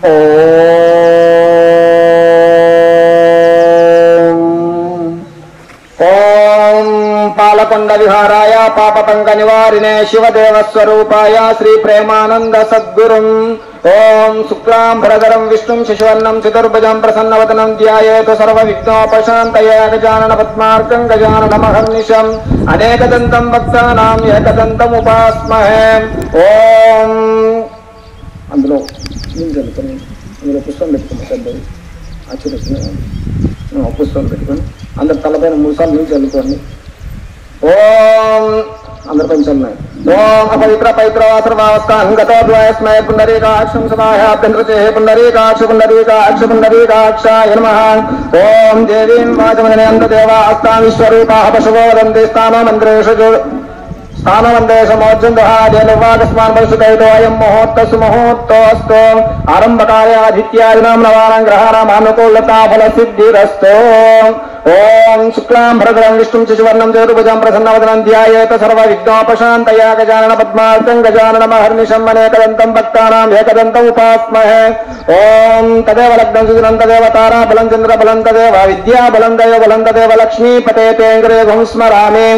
ఓం పాలకొండ విహారాయ పాపపంక నివారిణే శివదేవస్వరూపాయ శ్రీ ప్రేమానంద సద్గురుం ఓం శుక్లాంబరధరం విష్ణుం శశివర్ణం చతుర్భుజం ప్రసన్నవదనం ధ్యాయేతు సర్వవిఘ్నోపశాంతయే గజానన పద్మార్కం గజాననమహర్నిశం అనేకదంతం భక్తానాం ఏకదంతం ఉపాస్మహే. ఓం అందులో నింజలుకొని అందులో పుష్పం పెట్టుకుని పెద్దది ఆచరిస్తున్న పుష్పం పెట్టుకొని అందరు తలపైన 3 సార్లు నీళ్ళు చల్లుకోండి. ఓం అందరి పైన చల్లున్నాయి. ఓం అపవిత్ర పవిత్ర సర్వావస్థాంగతో ద్వయస్మయ పుండరీకాక్షం సమాహ్యాభ్యంతరచే పుండరీకాక్ష పుండరీకాక్ష పుండరీకాక్షాయ నమః. ఓం దేవీం వాచమనయంతదేవాస్తాం విశ్వరూపాః పశవో వదంతి స్థానమందేశమోర్జందహాదేవాకస్మాన్ పరిశుద్ధైతో అయం ముహూర్తసు ముహూర్తోऽस्तु ఆరంభకాలే ఆదిత్యాదినాం నవానాం గ్రహాణాం అనుకూలతా ఫల సిద్ధిరస్తు. ఓం శుక్లాంబరధరం విష్ణుం శశివర్ణం చతుర్భుజం ప్రసన్నవదనం ధ్యాయేత సర్వవిఘ్నోపశాంతయే గజానన పద్మార్కం గజాననమహర్నిశం అనేకదంతం భక్తానాం ఏకదంతం ఉపాస్మహే. ఓం తదేవ లగ్నం సుదినం తదేవ తారా బలం చంద్ర బలం తదేవ విద్యా బలం దైవ బలం తదేవ లక్ష్మీపతే తేంగ్రేఘం స్మరామి.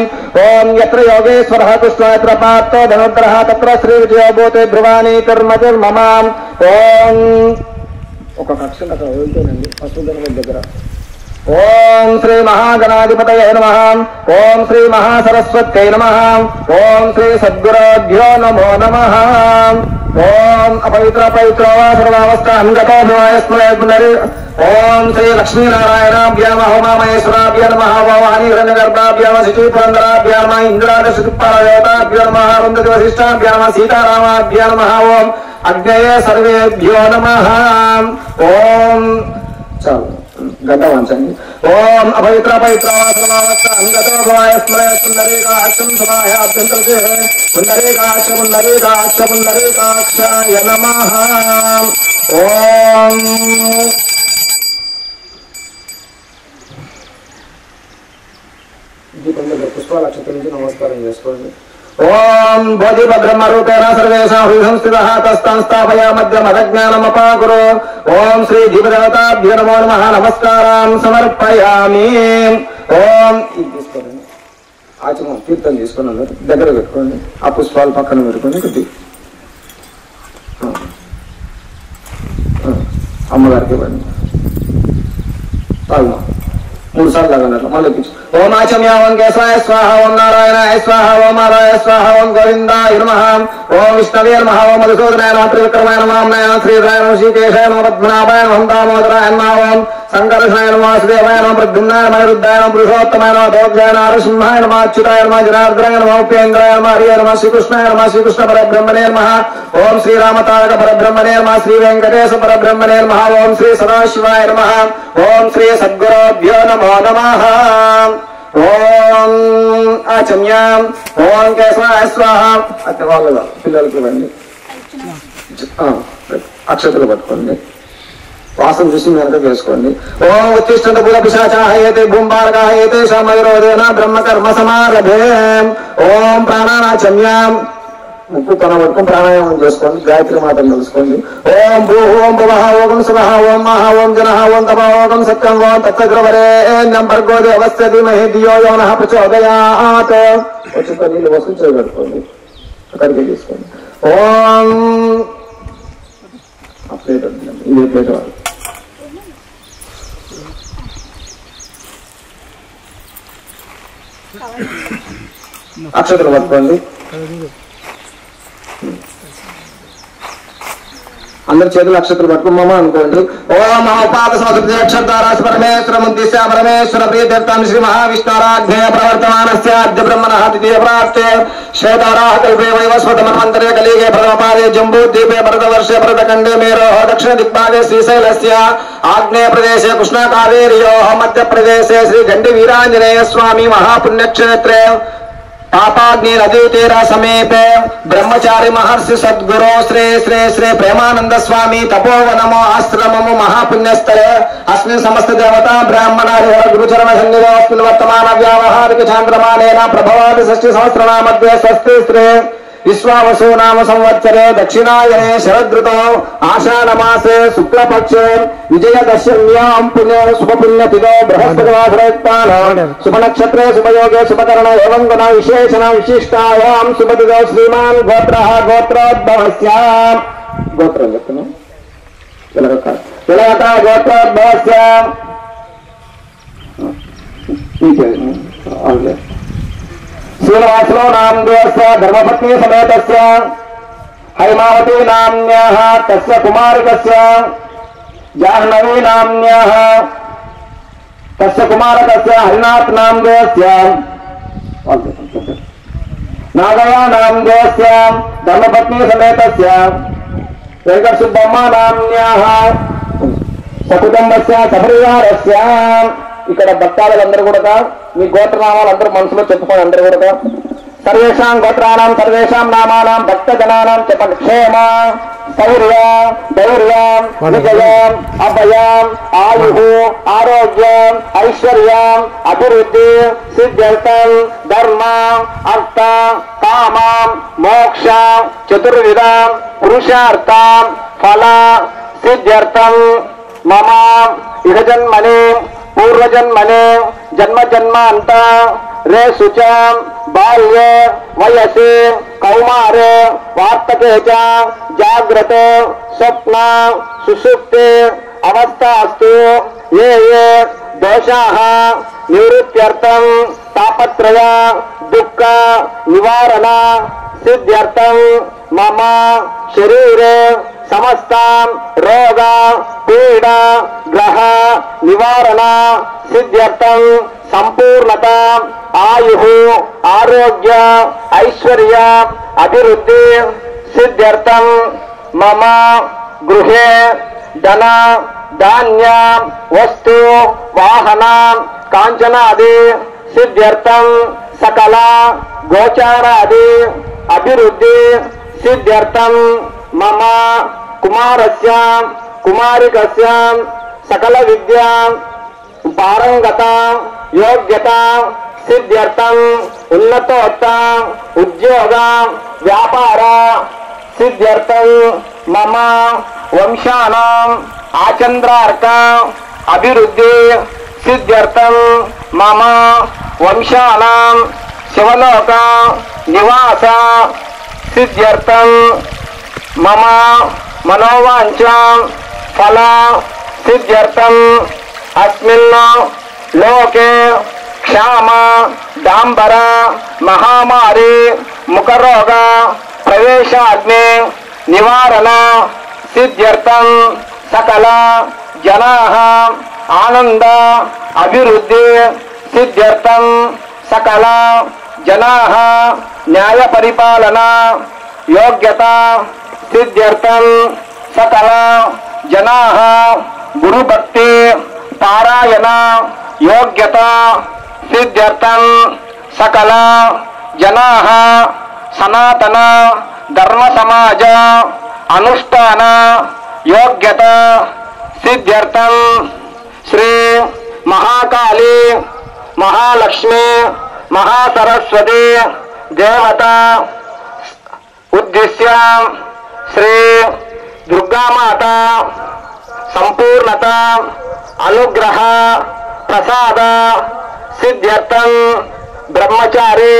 ఓం యత్ర యోగేశ్వరః కృష్ణో యత్ర పార్థో ధనుర్ధరః తత్ర శ్రీ విజయో భూతే ధ్రువానీతిర్మతిర్మమ. ఓం ఒక కక్షణ అక్కడ వదులుతోనండి పశుధనముల దగ్గర. ఓం శ్రీ మహాగణాధిపతయే నమః. ఓం శ్రీ మహాసరస్వత్యై నమః. ఓం శ్రీ సద్గురుభ్యో నమో నమః. ఓం అపవిత్ర పవిత్రో వా సర్వావస్థాం గతో భవాయస్మయ. ఓం శ్రీ లక్ష్మీనారాయణాభ్యో నమః. ఉమామహేశ్వరాభ్యో నమః. వాణి హిరణ్యగర్భాభ్యో నమః. శిశుపురంధరాభ్యో నమః. ఇంద్రాదశదిక్పాలదేవతాభ్యో నమః. అరుంధతి వశిష్టాభ్యో నమః. సీతారామాభ్యో నమః. ఓం అగ్నయే సర్వేభ్యో నమః. ఓం చాలు గత వంచండి. ఓం అపవిత్ర పవిత్ర వాసనావస్థాంగతో భవాయస్మయ పుండరీకాక్షం సమాహ్యాభ్యంతరచే పుండరీకాక్ష పుండరీకాక్ష పుండరీకాక్షాయ నమః. ఓం దీపం దగ్గర పుష్పాల అక్షతరించి నమస్కారం చేసుకోండి. ఓం బోధిభద్రమరూపేణ సర్వేషాం హృది సంస్థితః తస్తాం స్థాపయామద్యమదజ్ఞానమపాకురు. ఓం శ్రీ దీపదేవతాభ్యో నమో నమః. నమస్కారం సమర్పయామి. ఓం ఇది తీసుకోండి ఆచమం తీర్థం తీసుకుని అందరూ దగ్గర పెట్టుకోండి. ఆ పుష్పాలు పక్కన పెట్టుకోండి. కొద్ది అమ్మగారికి ఇవ్వండి. తాగుమా 3 సార్లు తాగండి. మళ్ళీ ఓం ఆచమ్యా ఓం కేశవాయ స్వాహ. ఓం నారాయణాయ స్వాహ. ఓం నారాయ స్వాహ. ఓం గోవిందాయ నమః. ఓం విష్ణవే నమః. ఓం మధుసూదనాయ నమః. త్రివిక్రమాయ నమః. శ్రీధరాయ నమః. శ్రీకేశాయ నమః. పద్మనాభాయ నమః. దామోదరాయ నమః. ఓం సంకర్షణాయ నమః. వాసుదేవాయ నమః. ప్రద్యుమ్నాయ నమః. రుద్రాయ నమః. పురుషోత్తమాయ నమః. దౌర్జాయ నమః. నరసింహాయ నమః. అచ్యుతాయ నమః. జనార్దనాయ నమః. ఉపేంద్రాయ నమః. హరియ నమః. శ్రీకృష్ణాయ నమః. శ్రీకృష్ణ పరబ్రహ్మణే నమః. ఓం శ్రీరామతారక పరబ్రహ్మణే నమః. శ్రీ వెంకటేశ పరబ్రహ్మణే నమః. ఓం శ్రీ సదాశివాయ నమః. ఓం శ్రీ సద్గురుభ్యో నమో నమః. ఓం ఆచమ్యాం. ఓం కేశవాయ స్వాహ. అట్లా వాళ్ళగా పిల్లలకి ఇవ్వండి. అక్షతలు పట్టుకోండి. వాసన చూసి వెనక వేసుకోండి. ఓం ఉత్తిష్టంత భూత పిశాచాహయేతే భూంబారకాహయేతే సమయరోధేన బ్రహ్మకర్మ సమారభే. ఓం ప్రాణానాచమ్యాం. ముక్కు తన పట్టుకుని ప్రాణాయామం చేసుకోండి. గాయత్రి మాతను తెలుసుకోండి. ఓం భూ ఓం భువః ఓం సువః ఓం మహా ఓం జనః ఓం తపః ఓం సత్యం ఓం తత్సగ్రవరేణ్యం భర్గో దేవస్య ధీమహి ధియో యో నః ప్రచోదయాత్. వచ్చి నీళ్ళు వసూలు చేయబెట్టుకోండి. అక్కడికి తీసుకోండి. ఓం ప్లేట్ ఇదే ప్లేట్ వాళ్ళు అక్షతలు పట్టుకోండి. అందరి చేతులు అక్షతలు పట్టుకున్నామా అనుకోండి. ఓం ఉపాద సంస్కృతి పరమేశ్వర ముద్దిశ్య పరమేశ్వర ప్రియతీర్థం శ్రీ మహావిష్ణురాజ్ఞేయ ప్రవర్తమానస్య అద్య బ్రహ్మణ ద్వితీయ ప్రాప్తే శ్వేతారాహ కల్పే వైవస్వత మన్వంతరే కలిగే ప్రథమపాదే జంబూద్వీపే భరతవర్షే భరతఖండే మేరోః దక్షిణ దిక్పాదే శ్రీశైలస్య ఆగ్నేయ ప్రదేశే కృష్ణా కావేర్యోః మధ్యప్రదేశే శ్రీ గండి వీరాంజనేయ స్వామి మహాపుణ్యక్షేత్రే पापाग्नि नदी तीरा समीपे ब्रह्मचारी महर्षि सद्गुरो श्री श्री श्री प्रेमानंद स्वामी तपोवनमो आश्रममो महापुण्यस्थले अस्मिन् समस्त देवता ब्राह्मणादि गुरुचरण सन्निधोऽस्मिन् वर्तमान व्यावहारिक चान्द्रमानेन प्रभवादि षष्टि सहस्रनाम मध्ये स्वस्ति श्री विश्वावसु नाम संवत्सरे दक्षिणायने शरदृतौ आषाढमासे शुक्लपक्षे विजयदशम्यां पुण्य शुभपुण्यतिथौ बृहस्पतिवासरोत्तानं शुभनक्षत्रे शुभयोगे शुभकरण एवं गुण विशेषण विशिष्टायां शुभतिथौ श्रीमान् गोत्रः गोत्रोद्भवस्य गोत्रं చెప్తున్నా వెలగక గోత్రోద్భవस्य శ్రీనివాసో నామదేవस्य धर्मपत्नी समेतस्य हैमावती नाम्न्याः तस्य कुमारकस्य जाह्नवी नाम्न्याः तस्य कुमारकस्य हरिनाथ नामदेवस्य नागया नामदेवस्य धर्मपत्नी समेतस्य वेंकट सुब्बम्मा नाम्न्याः सकुटुंबस्य सपरिवारस्य ఇక్కడ భక్తాదులందరూ కూడా మీ గోత్రనామాలు అందరూ మనసులో చెప్పుకోండి. అందరూ కూడా సర్వేషాం గోత్రానాం సర్వేషాం నామానాం భక్త జనానాం చెప్పండి. క్షేమ స్థైర్య ధైర్యం విజయం అభయం ఆయు ఆరోగ్యం ఐశ్వర్యం అభివృద్ధి సిద్ధ్యర్థం ధర్మ అర్థ కామ మోక్ష చతుర్విధం పురుషార్థం ఫల సిద్ధ్యర్థం మమ ఇహ జన్మని పూర్వజన్మనే జన్మ జన్మాంత రే శుచ బాల్యే వయసి కౌమారే వార్తకే చ జాగ్రత్త స్వప్న సుషుప్తి అవస్థాస్తు ఏ ఏ దోషాః నివృత్త్యర్థం తాపత్రయ దుఃఖ నివారణ సిద్ధ్యర్థం మమ శరీరే సమస్త రోగ పీడ గ్రహ నివారణ సిద్ధ్యర్థం సంపూర్ణత ఆయు ఆరోగ్య ఐశ్వర్య అభివృద్ధి సిద్ధ్యర్థం మమ గృహే ధన ధాన్య వస్తు వాహన కాంచనాది సిద్ధ్యర్థం సకల గోచారాది అభివృద్ధి సిద్ధ్యర్థం మమ కుమారస్య కుమారికస్య సకల విద్యా పారంగత యోగ్యత సిద్ధ్యర్థం ఉన్నతోత్త ఉద్యోగ వ్యాపార సిద్ధ్యర్థం మమ వంశానాం ఆచంద్రార్క అభివృద్ధి సిద్ధ్యర్థం మమ వంశానాం శివలోక నివాస సిద్ధ్యర్థం మమ మనోవాంఛ ఫల సిద్ధ్యర్థం అస్మిన్ లోకే క్షామ డాంబర మహామారి ముఖరోగ ప్రవేశాగ్ని నివారణ సిద్ధ్యర్థం సకల జనాః ఆనంద అభివృద్ధి సిద్ధ్యర్థం సకల జనాః న్యాయ పరిపాలన యోగ్యత సిద్ధ్యర్థం సకల జనాః గురుభక్తి పారాయణ యోగ్యత సిద్ధ్యర్థం సకల జనాః సనాతన ధర్మ సమాజ అనుష్ఠాన యోగ్యత సిద్ధ్యర్థం శ్రీ మహాకాళి మహాలక్ష్మి మహాసరస్వతి దేవత ఉద్దేశ్య శ్రీ దుర్గామాత సంపూర్ణత అనుగ్రహ ప్రసాద సిద్ధ్యర్థం బ్రహ్మచారి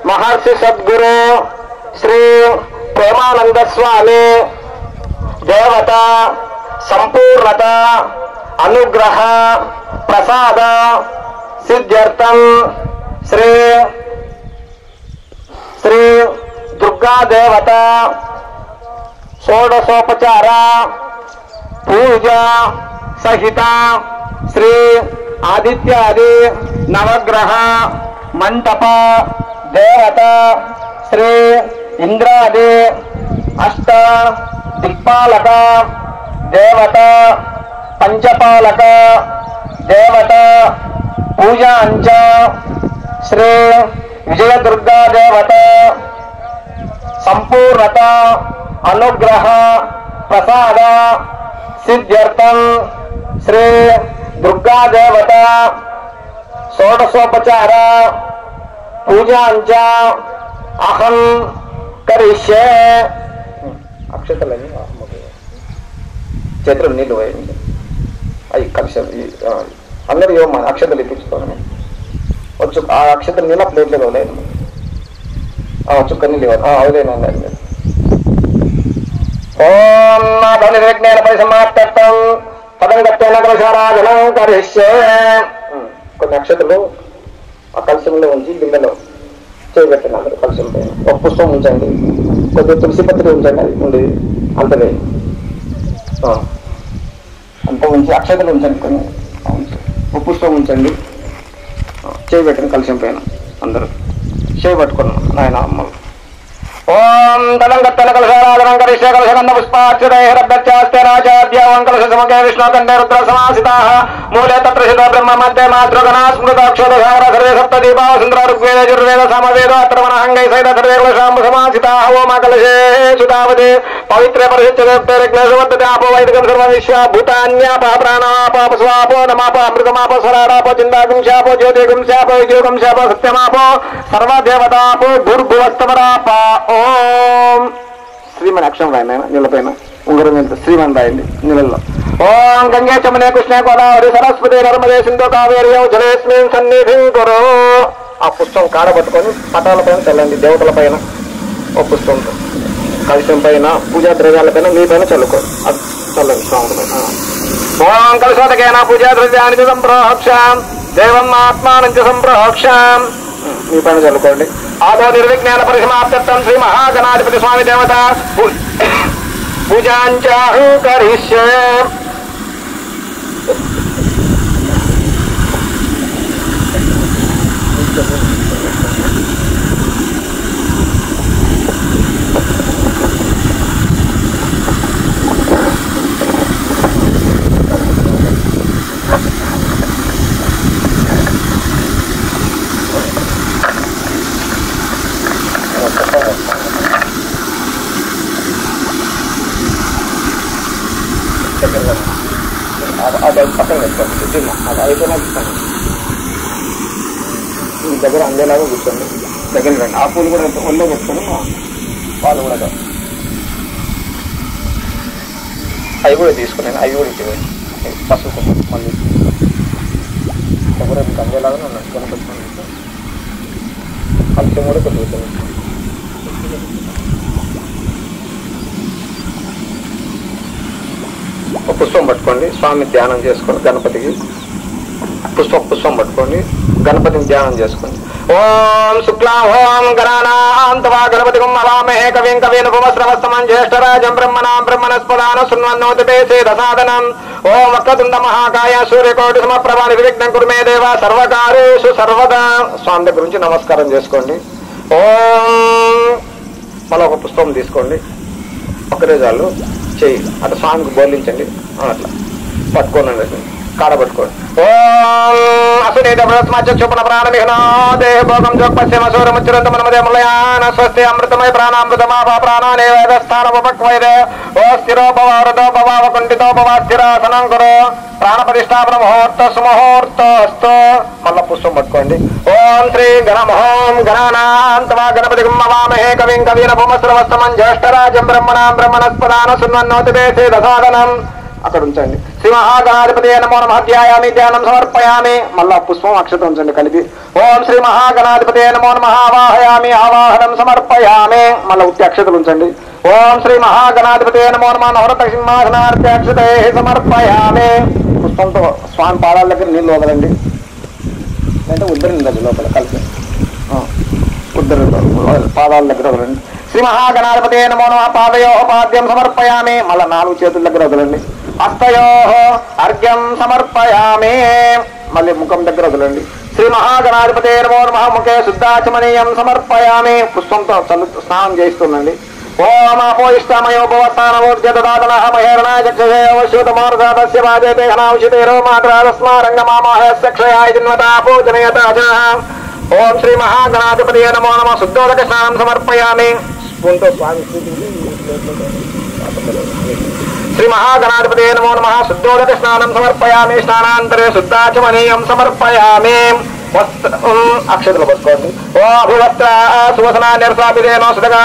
మహర్షి సద్గురు శ్రీ ప్రేమానంద స్వామి దేవత సంపూర్ణత అనుగ్రహ ప్రసాద సిద్ధ్యర్థం శ్రీ శ్రీ దుర్గా దేవత షోడశోపచార పూజ సహిత శ్రీ ఆదిత్యాది నవగ్రహ మంటప దేవత శ్రీ ఇంద్రాది అష్ట దిక్పాలక దేవత పంచపాలక దేవత పూజాంచ శ్రీ విజయదుర్గా దేవత సంపూర్ణత అనుగ్రహ ప్రసాద సిద్ధ్యర్థం శ్రీ దుర్గా దేవత షోడశోపచార పూజాంచ అహం కరిష్యే. అక్షతలన్నీ చేతులు నీళ్ళు పోయండి. అవి కలిసి అందరూ ఇవ్వమని అక్షతలు ఇప్పించుకోండి. వచ్చు ఆ అక్షతలు నీళ్ళ ప్లేట్లో ఇవ్వలేదు. చుక్క నీళ్ళు ఇవ్వాలి. అవులేనండి మీరు. ఓం ధ్వని విజ్ఞాన పరిసమాప్తం పదం గట్టేనగరసారాధనం కరిష్యే. కొన్ని అక్షతలు ఆ కలశంలో ఉంచి బిందెలో చేయబెట్టండి. అందరూ కలశం పైన ఒక పుష్పం ఉంచండి. కొద్దిగా తులసి పత్రి ఉంచండి. అది ఉండేది అంతలే అంత ఉంచి అక్షతలు ఉంచండి. కొన్ని ఒక పుష్పం ఉంచండి. చేయబెట్టండి కలశం పైన. అందరూ చేయబట్టుకున్నాం నాయన అమ్మలు. ఓం తలంగత్తన కలశారాధనం కరిష్యే. కలశగంధ పుష్పాక్షరైరభ్యర్చాస్తే రాజాద్యావం కలశ సమకే విష్ణుకంఠే రుద్ర సమాసితాః మూలే తత్ర శివ బ్రహ్మ మధ్య మాతృగణా స్మృతాక్షోదసాగర సర్వే సప్త దీపా సుందర ఋగ్వేద యజుర్వేద సామవేద అత్రవణహంగై సైత సర్వే కలశాంబ సమాసితాః ఓం కలశే సుతావదే పవిత్రే పరిశుద్ధే విఘ్నేశవర్ధతే ఆపో వైదికం సర్వ విశ్వ భూతాన్యాప ప్రాణాపాప స్వాపో నమాప అమృతమాప స్వరారాపో చిందాగం శాపో జ్యోతిగం శాపో విజయోగం శాపో సత్యమాపో సర్వదేవతాపో భూర్భువస్తమరాప. ఓం శ్రీమన్ అక్షరం రాయండి ఆయన నీళ్ళపైన. ఉంగరం ఎంత శ్రీమన్ రాయండి నీళ్ళల్లో. ఓం గంగే చమనే కృష్ణే గోదావరి సరస్వతి నర్మదే సింధు కావేరి జలేస్మిన్ సన్నిధిం కురు. ఆ పుష్పం కాడబట్టుకొని పటాల పైన చల్లండి. దేవతల పైన ఓ పుష్పం కలశం పైన పూజా ద్రవ్యాల పైన మీ పైన చల్లుకో. అది చల్లండి స్వామి పైన. ఓం కలశోదకేన పూజా ద్రవ్యాన్ని సంప్రోక్షాం దేవం ఆత్మానంచ సంప్రోక్షాం. మీ పైన చల్లుకోండి. ఆదో నిర్విజ్ఞాన పరిసమాప్తం శ్రీ మహాగణాధిపతి స్వామి దేవత పూజాంచాహు కరిష్యే. అది పక్కన పెట్టుకోండి. అది అయిపోయినా ఇస్తాను. మీ దగ్గర అందేలాగా కూర్చోండి. దగ్గర రండి. ఆ పూలు కూడా ఒళ్ళో పెట్టుకొని పాలు కూడా అవి కూడా తీసుకున్నాను. అవి కూడా ఇచ్చేవాడి పసుపు మళ్ళీ దగ్గర మీకు అందేలాగా ఉన్నాను. కొనుకొచ్చుకోండి. కలిసి కూడా కొట్టుకుంటాను. ఒక పుష్పం పట్టుకోండి. స్వామి ధ్యానం చేసుకోండి. గణపతికి పుష్పం పట్టుకోండి. గణపతిని ధ్యానం చేసుకోండి. ఓం శుక్లా ఓం గణానాంతవా గణపతి హవామహే కవిం కవీనుపమశ్రవస్తమం జ్యేష్ఠరాజం బ్రహ్మణాం బ్రహ్మణస్పదాన శృణ్వన్నోదితే సేదసాదనం. ఓం వక్రతుండ మహాకాయ సూర్యకోటి సమప్రభా నిర్విఘ్నం కురు మే దేవ సర్వకార్యేషు సర్వదా. స్వామి దగ్గర నుంచి నమస్కారం చేసుకోండి. ఓం మళ్ళీ ఒక పుష్పం తీసుకోండి. ఒక్కరే చాలు. చెయ్యి అట్లా స్వామికి బోర్లించండి. అట్లా పట్టుకోండి. కాడబట్టుకోండి. ఓం అసునీత బృహస్మాచక్షుపన ప్రాణమిహనా దేహ భోగం జోక్పశ్యమ సూరముచ్చరంత మనమదే ములయాన స్వస్తి అమృతమయ ప్రాణామృతమాప ప్రాణానే వేదస్థానముపక్వైదే. ఓ స్థిరోపవారతో పవావకుంఠితో పవా స్థిరాసనం కురు. ప్రాణప్రతిష్టాపన ముహూర్త సుముహూర్తస్తు. మళ్ళా పుష్పం పట్టుకోండి. ఓం శ్రీ గణమహోం గణానాంతవా గణపతి హవామహే కవిం కవీనపుమశ్రవస్తమం జ్యేష్ఠరాజం బ్రహ్మణాం బ్రహ్మణస్పదాన శృణ్వన్నోతితే సేదసాదనం. అక్కడ ఉంచండి. శ్రీ మహాగణాధిపతి నమో నమః ధ్యాయామి ధ్యానం సమర్పయామి. మళ్ళా పుష్పం అక్షత ఉంచండి కలిపి. ఓం శ్రీ మహాగణాధిపతి నమో నమః ఆవాహయామి ఆవాహనం సమర్పయామి. మళ్ళీ ఉత్తి అక్షతలు ఉంచండి. ఓం శ్రీ మహాగణాధిపతి నమో నమః నవరత సింహాసనార్థ అక్షతే సమర్పయామి. పుష్పంతో స్వామి పాదాల దగ్గర నీళ్ళు వదలండి. అంటే ఉద్దరండి లోపల కలిపి ఉద్దరు పాదాల దగ్గర వదలండి. శ్రీ మహాగణాధిపతి నమో నమః పాదయో పాద్యం సమర్పయామి. మళ్ళా 4 చేతుల దగ్గర వదలండి. హస్తయో అర్ఘ్యం సమర్పయామి. మళ్ళీ ముఖం దగ్గర వదలండి. శ్రీ మహాగణాధిపతి నమో నమః ముఖే శుద్ధాచమనీయం సమర్పయామి. పుష్పంతో స్నానం చేస్తుందండి. ఓం అపోయిష్టమయోపవస్థానమూర్జదాదన మహేరణాయ చక్షుషేవశ్యుతమోర్ధాతస్య వాజేతే ఘనాంశితేరో మాత్రాదస్మారంగమామోహస్య జన్మతా పూజనయత. ఓం శ్రీ మహాగణాధిపతి నమో నమః శుద్ధోదక స్నానం సమర్పయామి. స్పూన్తో స్వామి శ్రీ మహాగణాధిపతి నమో నమః శుద్ధోదక స్నానం సమర్పయామి. స్నానాంతరే శుద్ధాచమనీయం సమర్పయామి. అక్షతలు పట్టుకోండి. ఓ అభివస్త్ర సువసన నిరసాపిదేనో సుతగా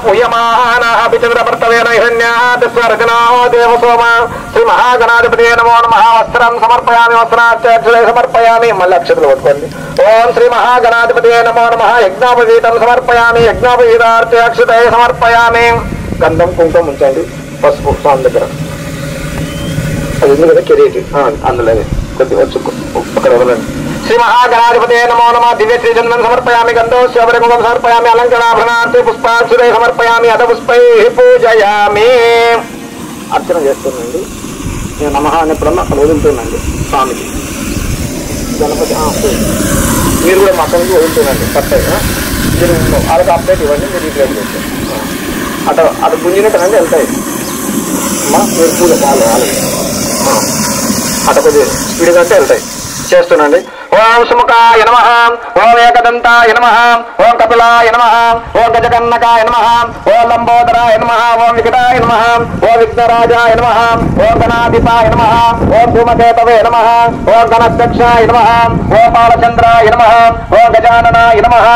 పూయమాన అభిచంద్రపర్తవేన హిరణ్యాదిస్వరచనో దేవసోమ శ్రీ మహాగణాధిపతి నమో నమః. వస్త్రం సమర్పయామి, వస్త్రాక్షరే సమర్పయామి. మళ్ళీ అక్షతలు పట్టుకోండి. ఓం శ్రీ మహాగణాధిపతి నమో నమః. యజ్ఞోపవీతం సమర్పయామి, యజ్ఞోపవీతాక్షతే సమర్పయామి. గంధం కుంకుమ ఉంచండి. పసుపు స్వామి దగ్గర అది ఉంది కదా కిరీటి, అందులో కొద్దిగా అక్కడ వదలండి. శ్రీ మహాగణాధిపతి నమో నమః. దివ్య శ్రీచంద్రం సమర్పయామి, గంధోశ్వరముఖం సమర్పయామి, అలంకరణాభరణార్థి పుష్పాక్షురే సమర్పయామి, అత పుష్పై పూజయామి. అర్చన చేస్తున్నాండి. నేను నమః అనేప్పుడన్నా అక్కడ వదులుతున్నాండి స్వామికి. గణపతి మీరు కూడా మా అక్కడికి వదులుతున్నాండి. కరెక్ట్గా మీరు వాళ్ళకి అప్డేట్ ఇవ్వండి, మీరు రీప్లేస్ చేస్తారు. అటు గుంజినట్టు వెళ్తాయి అమ్మా. మీరు పూజ వాళ్ళు అటు కొద్దిగా స్పీడ్గా అంటే వెళ్తాయి. చేస్తున్నాండి. ఓం సుముఖాయ నమః, ఓం ఏకదంతాయ నమః, ఓం కపిలాయ నమః, ఓం గజకన్నకాయ నమః, ఓం లంబోదరాయ నమః, ఓం వికటాయ నమః, ఓం విఘ్నరాజాయ నమః, ఓం గణాధిపాయ నమః, ఓం ధూమకేతవే నమః, ఓం గణాధ్యక్షాయ నమః, ఓం బాలచంద్రాయ నమః, ఓం గజాననాయ నమః,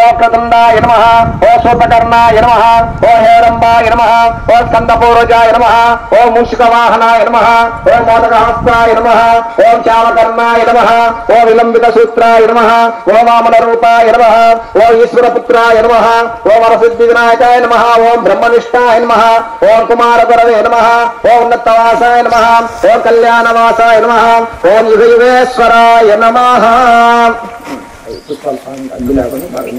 ఓం క్రతుండాయ నమః, ఓం సూర్పకర్ణాయ నమః, ఓం హేరంబాయ నమః, ఓం స్కందపూర్వజాయ నమః, ఓం మూషికవాహనాయ నమః, ఓం మోదకహస్తాయ నమః, ఓం చామకర్ణాయ నమః, ఓం విలంబిత సూత్రాయ నమః, ఓం వామన రూపాయ నమః, ఓం ఈశ్వరపుత్రాయ నమః, ఓం వరసిద్ధి వినాయకాయ నమః, ఓం బ్రహ్మనిష్టాయ నమః, ఓం కుమారగురవే నమః, ఓం ఉన్నతవాసాయ నమః, ఓం కళ్యాణవాసాయ నమః, ఓం యుగయుగేశ్వరాయ నమః. అగ్గిలాగా బాగా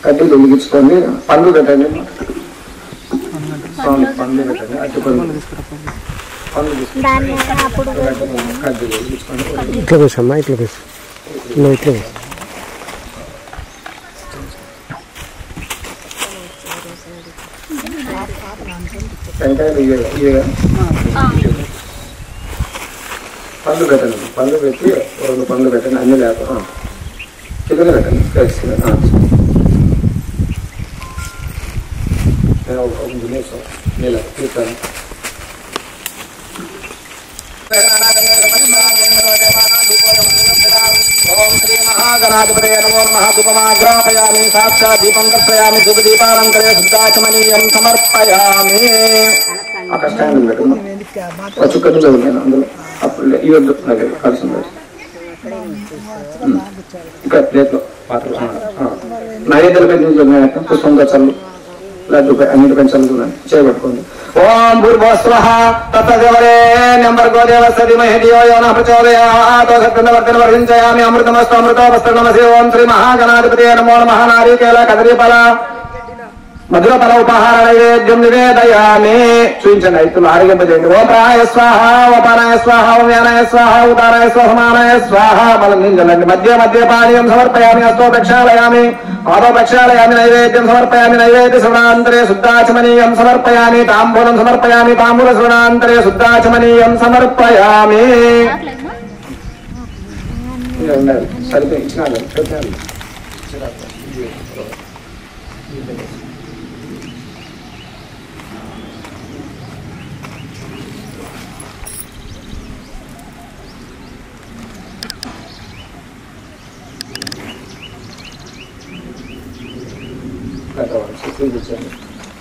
కడ్డీలు వెలిగించుకోండి. పండ్లు పెట్టండి స్వామి, పండ్లు పెట్టండి. అటు ఇట్లా కూర్చోమ్మా, ఇట్లా కూర్చో, నువ్వు ఇట్లా కూర్చో. పండ్లు పెట్టండి, పండ్లు పెట్టి 2 పండ్లు పెట్టండి. అన్ని లేక చికెన్ పెట్టండి. ఓం శ్రీ మహాగణాధిపతే నమో నమః. దీపమాగ్రాపయామి, సాక్షాత్ దీపం దర్శయామి, ధూపదీపాలంకరే శుద్ధాచమనీయం సమర్పయామి. ఆ కష్టాన్ని పెట్టు చుక్కలు చదువుతాను అందులో. అప్పుడు ఇవ్వద్దు కలిసి ఇంకా ప్లేట్లో పాత్రలు నైవేద్యాలు పెట్టి పుష్పంగా చల్లు, లడ్డు అన్నిటిపైన చల్లుతున్నాను. చేయబట్టుకోండి. ఓం భూర్భువస్వః తత్సవితుర్వరేణ్యం భర్గో దేవస్య ధీమహి ధియో యో నః ప్రచోదయాత్. సత్యవర్తన వర్ధించయామి, అమృతమస్తు అమృతోపస్తు నమసి. ఓం శ్రీ మహాగణాధిపతయే నమో నమః. నారీకేల కదలీఫల మధుర ఫల ఉపహార నైవేద్యం నివేదయామి. చూపించండి. ఐతులు ఆరోగ్యంపజేయండి. ఓం ప్రాయ స్వాహ, ఓపానాయ స్వాహ, ఓం వ్యానాయ స్వాహ, ఉదానాయ స్వాహ, మానాయ స్వాహ. మనం నింజలండి. మధ్య మధ్య పానీయం సమర్పయామి, హస్తో ప్రక్షాళయామి, పాదో ప్రక్షాళయామి, నైవేద్యం సమర్పయామి, నైవేద్య శ్రవణాంతరే శుద్ధాచమనీయం సమర్పయామి, తాంబూలం సమర్పయామి, తాంబూల శ్రవణాంతరే శుద్ధాచమనీయం సమర్పయామి. సరిపోయి ఇచ్చినారు.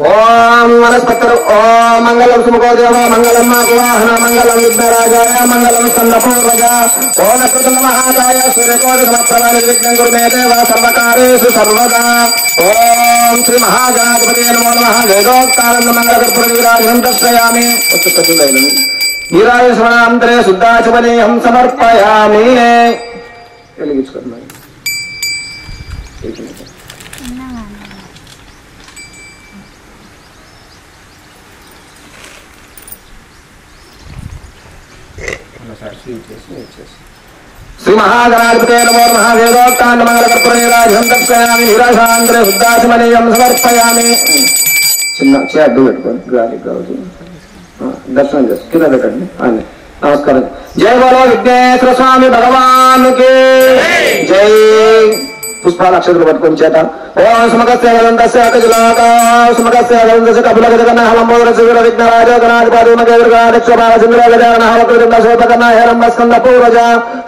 ఓం వనస్పతరు. ఓం మంగళం సుముఖో దేవ, మంగళం మాకువాహన, మంగళం విఘ్నరాజాయ, మంగళం స్కందపూర్వజ, ఓం నకృతం మహాదాయ, సూర్యకోటి సమప్రభ నిర్విఘ్నం కురు మే దేవ సర్వకార్యేషు సర్వదా. ఓం శ్రీ మహాగణాధిపతయే నమో నమః. వేదోక్తానంద మంగళకర్పూర నీరాజనం దర్శయామి. నీరాజ శ్రవణాంతరే శుద్ధాచమనీయం సమర్పయామి. వెలిగించుకోండి. శ్రీ మహాగణాధిపతే నమో నమః. వేదోక్తాండ మంగళకర్పూర నీరాజనం దర్శయామి. నీరాజాంతరే శుద్ధాచమనీయం సమర్పయామి. చిన్న చేద్దు పెట్టుకోండి. గాలి కావచ్చు. దర్శనం చేసి కింద పెట్టండి. అని నమస్కారం. జై బలో విఘ్నేశ్వర స్వామి భగవాన్ కి జై. పుష్పాల అక్షతలు పట్టుకొని చేత ఓం సుమగస్య గలంతస్య కజలాకా సుమగస్య గలంతస్య కపిలగజగన హలంబోదర శివర విఘ్నరాజ గణాధిపతి మగేర్గా దక్షపాల చంద్ర గజాన హవకృతం శోతకన హేరంబ స్కంద పూర్వజ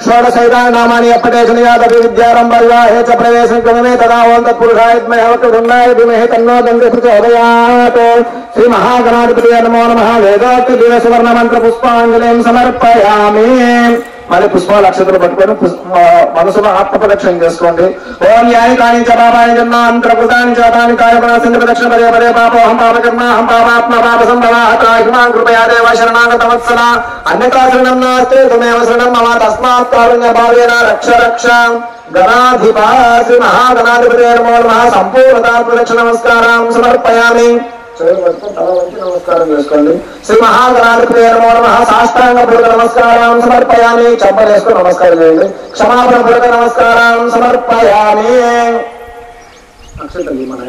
షోడశైతాని నామాని అప్పటేషణ యాదవి విద్యారంభ వివాహే చ ప్రవేశం క్రమే తదా ఓం తత్పురుషాయత్మయ హవకృతున్నాయ ధీమహి తన్నో దండే ప్రచోదయాత్ శ్రీ మహాగణాధిపతి నమో నమః వేదోక్త దివ్య సువర్ణ మంత్ర పుష్పాంజలిం సమర్పయామి మరి పుష్పాల అక్షతలు పట్టుకొని మనసులో ఆత్మ ప్రదక్షిణ చేసుకోండి ఓం యాని కాని చ పాపాని జన్మాంతరకృతాని చాతాని కాయపరాసింధ ప్రదక్షిణ పదే పదే పాపోహం పాపకర్మాహం పాపాత్మ పాప సంభవాహిమాన్ కృపయా దేవ శరణాగత వత్సల అన్యతా శరణం నాస్తే తుమేవ శరణం మమ తస్మాత్ కారుణ్య భావేన రక్ష రక్ష గణాధిపా శ్రీ మహాగణాధిపతి నమో నమః సంపూర్ణతాత్మ ప్రదక్షిణ నమస్కారం సమర్పయామి నమస్కారం చేసుకోండి శ్రీ మహాగణాధిపతి నమో నమః సాష్టాంగ పూర్వక నమస్కారం సమర్పయామి చంపలు వేసుకుని నమస్కారం చేయండి క్షమాపణ పూర్వక నమస్కారం సమర్పయామి అక్షతలు మన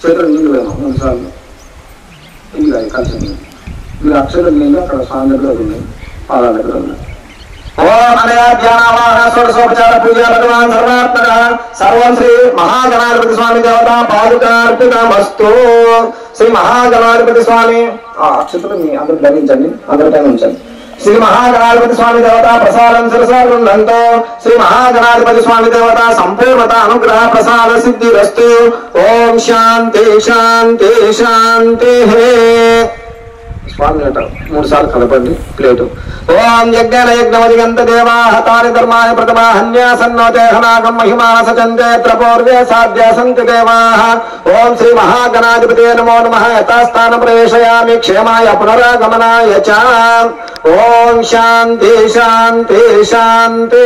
చేతులు నీళ్ళు వేమో 3 సార్లు ఇల్లు కలిసి మీరు అక్షతలు నీళ్ళు అక్కడ స్వామి దగ్గర ఉన్నాయి పాదాల దగ్గర ఉన్నాయి ఓం అనయా ధ్యానావాహన షోడశోపచార పూజా భగవాన్ సర్వాత్మక సర్వం శ్రీ మహాగణాధిపతి స్వామి దేవత పాదుకార్పితమస్తు శ్రీ మహాగణాధిపతి స్వామి అక్షతలు మీ అందరూ గ్రహించండి అందరిపై ఉంచండి శ్రీ మహాగణాధిపతి స్వామి దేవత ప్రసాదం శిరసాగృందంతో శ్రీ మహాగణాధిపతి స్వామి దేవత సంపూర్ణత అనుగ్రహ ప్రసాద సిద్ధిరస్తు ఓం శాంతి శాంతి శాంతి స్వామి 3 సార్లు కలపండి ప్లేటు ఓం యజ్ఞాన యజ్ఞమదిగంత దేవా హతాని ధర్మాయ ప్రథమా హన్యాసన్నోతే హనాగం మహిమాన సచంతే త్రపూర్వే సాధ్య సంతి దేవా ఓం శ్రీ మహాగణాధిపతే నమో నమః యథాస్థాన ప్రవేశయామి క్షేమాయ పునరాగమనాయ చ ఓం శాంతి శాంతి శాంతి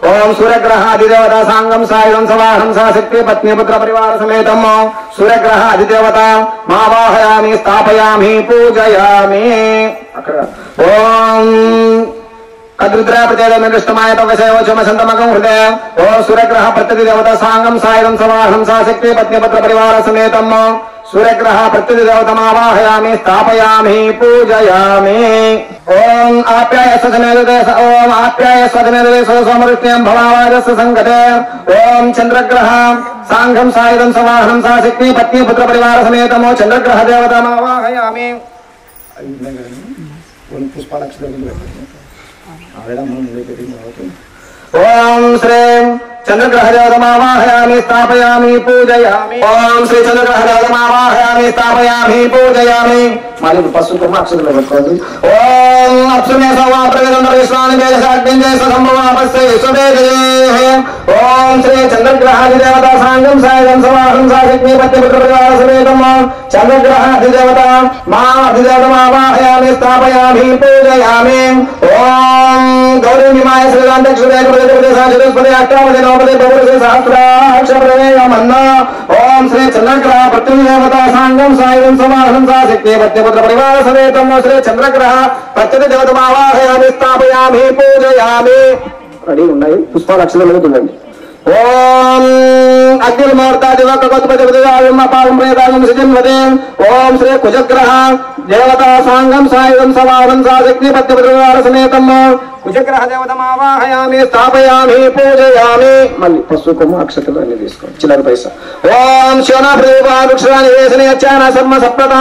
ఓం సూర్యగ్రహాధిదేవత సాంగం సాయుధం సవాహం సాశక్తి పత్ని పుత్ర పరివార సమేతం సూర్యగ్రహాధిదేవత మావాహయామి స్థాపయామి పూజయామి అక్కడ ఓం కద్రుద్రా ప్రచేదమిష్టమాయ తవసేవచమసంతమకం హృదయ ఓం సూర్యగ్రహ ప్రత్యధిదేవత సాంగం సాయుధం సవాహం సాశక్తి పత్ని పుత్ర పరివార సమేతం సూర్యగ్రహ ప్రత్యధిదేవతమావాహయామి స్థాపయామి పూజయామి ఓం ఆప్యాయ సజనేదే ఓం ఆప్యాయ సజనేదే సోమరుష్ణ్యం భవావాజస్య సంగతే ఓం చంద్రగ్రహ సాంఘం సాయుధం సవాహనం సాశక్తి పత్ని పుత్ర పరివార సమేతమో చంద్రగ్రహ దేవతమావాహయామి ఓం శ్రీం చంద్రగ్రహ దేవతమావాహయామి స్థాపయామి పూజయామి ఓం శ్రీ చంద్రగ్రహ దేవతమావాహయామి స్థాపయామి పూజయామి మరి పసుపు అక్షరాలు పెట్టుకోండి ఓం అప్సునే సవా ప్రగతంద్ర విశ్వాని వేదశాగ్నింజయ సంభవాపస్య విశ్వవేదయే ఓం శ్రీ చంద్రగ్రహాధిదేవత సాంగం సాయుధం సవాహం సాశక్తి పత్ని పుత్ర పరివార సమేతం చంద్రగ్రహాధిదేవత మా అధిదేవతమావాహయామి స్థాపయామి పూజయామి ఓం గౌరీ నిమాయ శ్రీరాంతక్షుదేశపతి అష్టావతి నవపతి బహుళ సహస్రాక్షరమన్న ఓం శ్రీ చంద్రగ్రహ ప్రత్యధిదేవత సాంగం సాయుధం సవాహనం సాశక్తి పత్ని పుత్ర పరివార సమేతం శ్రీ చంద్రగ్రహ ప్రత్యధిదేవతమావాహయామి స్థాపయామి పూజయామి రెడీ ఉన్నాయి పుష్పాల అక్షరాలు ఉండండి ఓం అగ్నిర్మూర్తాదివకృతపతిపతిపాదం ఓం శ్రీ కుజగ్రహ దేవతా సాంగం సాయుధం సవాహనం సాశక్తి పత్ని పుత్ర పరివార సమేతం కుజగ్రహ దేవతమావాహయామి స్థాపయామి పూజయామి మళ్ళీ పసుపు కొమ్ము అక్షతలు అన్ని తీసుకోండి చిల్లర పైసా ఓం శివనాభృక్షానివేశన శర్మ సప్రత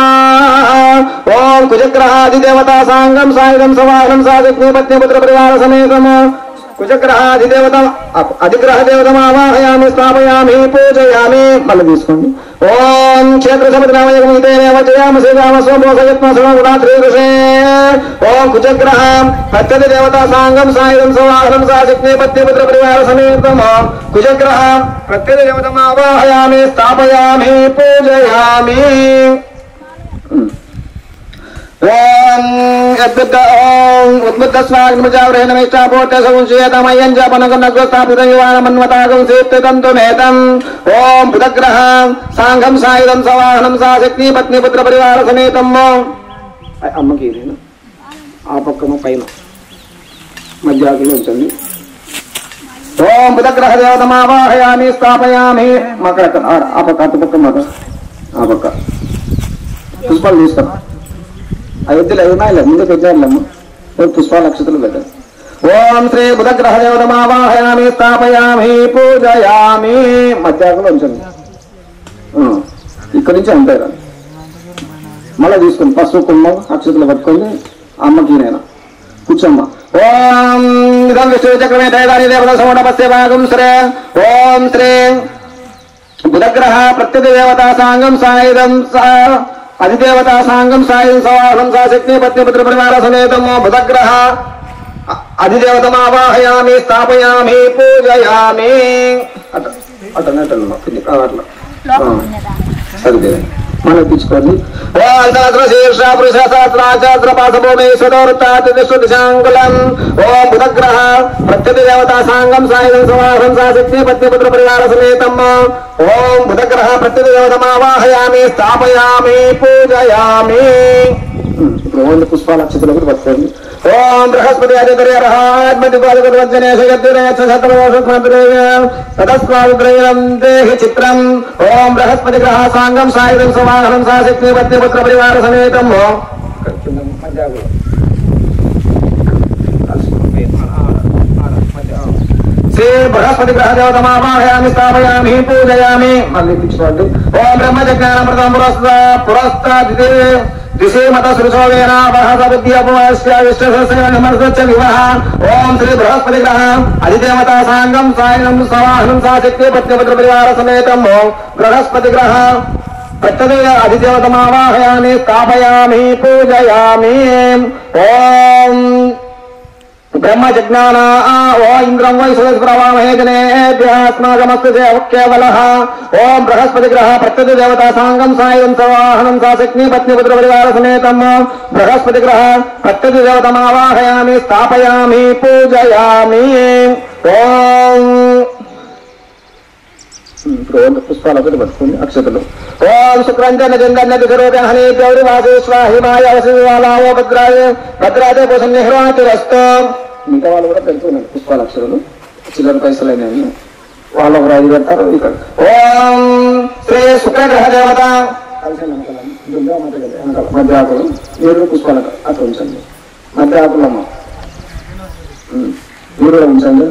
ఓం కుజగ్రహాదిదేవతా సాంగం సాయుధం సవాహనం సాశక్తి పత్ని పుత్ర పరివార సమేతం కుజగ్రహాధిదేవత అధిగ్రహ దేవతమావాహయామి స్థాపయామి పూజయామి. మళ్ళీ తీసుకోండి. ఓం క్షేత్ర సమితినామయగమీతేనేవ శ్రీరామ సోమోసయత్మసమగుణాత్రీకృషే. ఓం కుజగ్రహ ప్రత్యధి దేవతా సాంగం సాయుధం సవాహనం సాశక్తి పత్నిపుత్ర పరివార సమేతం. కుజగ్రహ ప్రత్యధి దేవతమావాహయామి స్థాపయామి పూజయామి. ఓం ఉద్బుద్ధ స్వాగ్నమజావరేణమిష్టాపోర్తసంశయతమయ్యంజాపనగన్నస్థాపితం ఓం బుధగ్రహ సాంఘం సాయుధం సవాహనం సాశక్తి పత్నిపుత్ర పరివార సమేతం. అమ్మకి ఆ పక్కన పైన మధ్యాహ్నం ఉంచండి. ఓం బుధగ్రహ దేవతమావాహయామి స్థాపయామి. మాకు ఆ పక్క అటు పక్క మాట ఆ పక్క పుష్పాలు తీస్తాం. అయోధ్యలో ఉన్నాయిలే ముందుకు వచ్చారులేమ్మ. పుష్పాలు అక్షతలు పెట్టారు. ఓం శ్రీ బుధగ్రహ దేవతమావాహయామి స్థాపయామి పూజయామి. మధ్యాహ్నం ఉంచండి. ఇక్కడి నుంచి అంటారు. మళ్ళీ తీసుకుని పసుపు కుమ్మం అక్షతలు పట్టుకొని అమ్మకి నేను కూర్చోమ్మ. ఓం ఇదం విష్ణు చక్రమే దైదాని దేవత సమూఢపస్య భాగం శ్రే. ఓం శ్రీ బుధగ్రహ ప్రత్యధి దేవతా సాంగం సాయుధం అధిదేవతా సాంగం సాయుధం సవాహనం సాశక్తి పత్నిపుత్ర పరివార సమేతం. బుధగ్రహ అధిదేవతమావాహయామి స్థాపయామి పూజయామి. అట్లా అదే మనం తెచ్చుకోండి. ఓం బుధగ్రహ ప్రత్యధి దేవతా సాంగం సాయుధం సవాహనం సాశక్తి పత్నిపుత్ర పరివార సమేతం. ఓం బుధగ్రహ ప్రత్యధి దేవతమావాహయామి స్థాపయామి పూజయామి. ఇప్పుడు ఓన్లీ పుష్పాల అక్షతలు కూడా పట్టుకోండి. ఓం బృహస్పతి చిత్రం. ఓం బృహస్పతి గ్రహ సాంగం సాయుధం సవాహనం సాశక్తి పత్నిపుత్ర పరివార సమేతం. శ్రీ బృహస్పతి గ్రహ దేవతమావాహయామి స్థాపయామి పూజయామి. మళ్ళీ తెచ్చుకోండి. ఓం బ్రహ్మజ్ఞానం ప్రథమ పురస్తాది దిశేమత సృశోవేన వివాహ. ఓం శ్రీ బృహస్పతి గ్రహ అధిదేవతా సాంగం సాయుధం సవాహనం సాశక్తి పత్నిపుత్ర పరివార సమేతం. బృహస్పతి గ్రహ ప్రత్యధి అధిదేవతమావాహయామి స్థాపయామి పూజయామి. ఓం బ్రహ్మజ్ఞాన ఓ ఇంద్రం వై సురవామహే జనేభ్యస్మాకమస్తు కేవలః. ఓం బృహస్పతి గ్రహ ప్రత్యధి దేవతా సాంగం సాయుధం సవాహనం సాశక్తి పత్నిపుత్ర పరివార సమేతం. బృహస్పతి గ్రహ ప్రత్యధి దేవతమావాహయామి స్థాపయామి పూజయామి. ఓం పుష్పాలు ఒకటి పట్టుకుని అక్షతలు. ఓం శుక్రంజన చందన దిశరోహని గౌరి వాసేశ్వాహిమాయ వసవాలావో భద్రాయ భద్రాదే పోషణ నెహ్రాతిరస్తో. మిగతా వాళ్ళు కూడా పెడుతున్నారు పుష్పాల అక్షరాలు. చిల్లర పైసలైనవి వాళ్ళు ఒక రాజు పెడతారు. ఇక్కడ ఓం శ్రీ శుక్రగ్రహ దేవత దుర్గామాత మధ్య ఆకులు 7 పుష్పాలు అట్లా ఉంచండి. మధ్య ఆకులమ్మ మీరు ఉంచండి.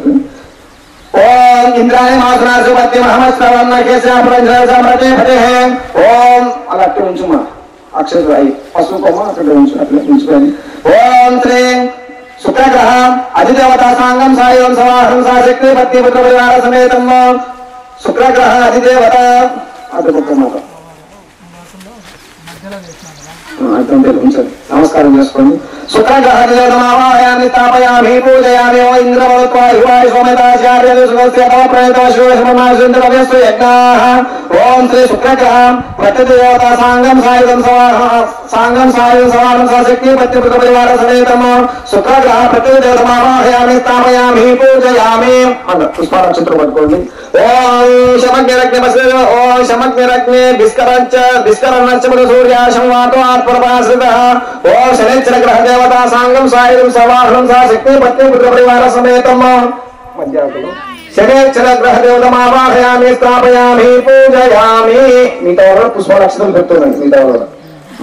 ఓం ఇంద్రాయ మాసనాసుపత్తి మహమ్మద్దే. ఓం అలా అట్టే ఉంచుమా అక్షర పసుపు కొమ్మ అక్కడ ఉంచు అట్లా ఉంచుకోండి. ఓం శ్రీ శుక్రగ్రహ అధిదేవతా సాంగం సాయుధం సవాహనం సాశక్తి పత్నిపుత్ర పరివార సమేతం. శుక్రగ్రహ అధిదేవత అటు పక్క మాట ఉంచండి. నమస్కారం చేసుకోండి. శుక్రగ్రహ అధిదేవతమావాహయామి స్థాపయామి పూజయామి. ఓ ఇంద్రవత్వాయువాయ సోమేతాచార్యస్తు యజ్ఞాః. ఓం శ్రీ శుక్రగ్రహ ప్రత్యధి దేవతా సాంగం సాయుధం సవాహనం సాశక్తి పత్నిపుత్ర పరివార సమేతం. శుక్రగ్రహ ప్రత్యధి దేవతమావాహయామి స్థాపయామి పూజయామి. పుష్పాల నక్షత్రం పట్టుకోండి. ఓం శమగ్నిరగ్ని ఓం శమగ్నిరగ్ని భిస్కరన్నర్చముడు సూర్యాశం వాతో ఆత్మరపాశ్రిత. ఓం శనిశ్చర గ్రహ దేవతా సాంగం సాయుధం సవాహనం సాశక్తి పత్నిపుత్ర పరివార సమేతం. శనిశ్చర గ్రహ దేవతమావాహయామి స్థాపయామి పూజయామి. మిగతా వాళ్ళు పుష్పాల అక్షతలు పెడుతున్నాను. మిగతా వాళ్ళు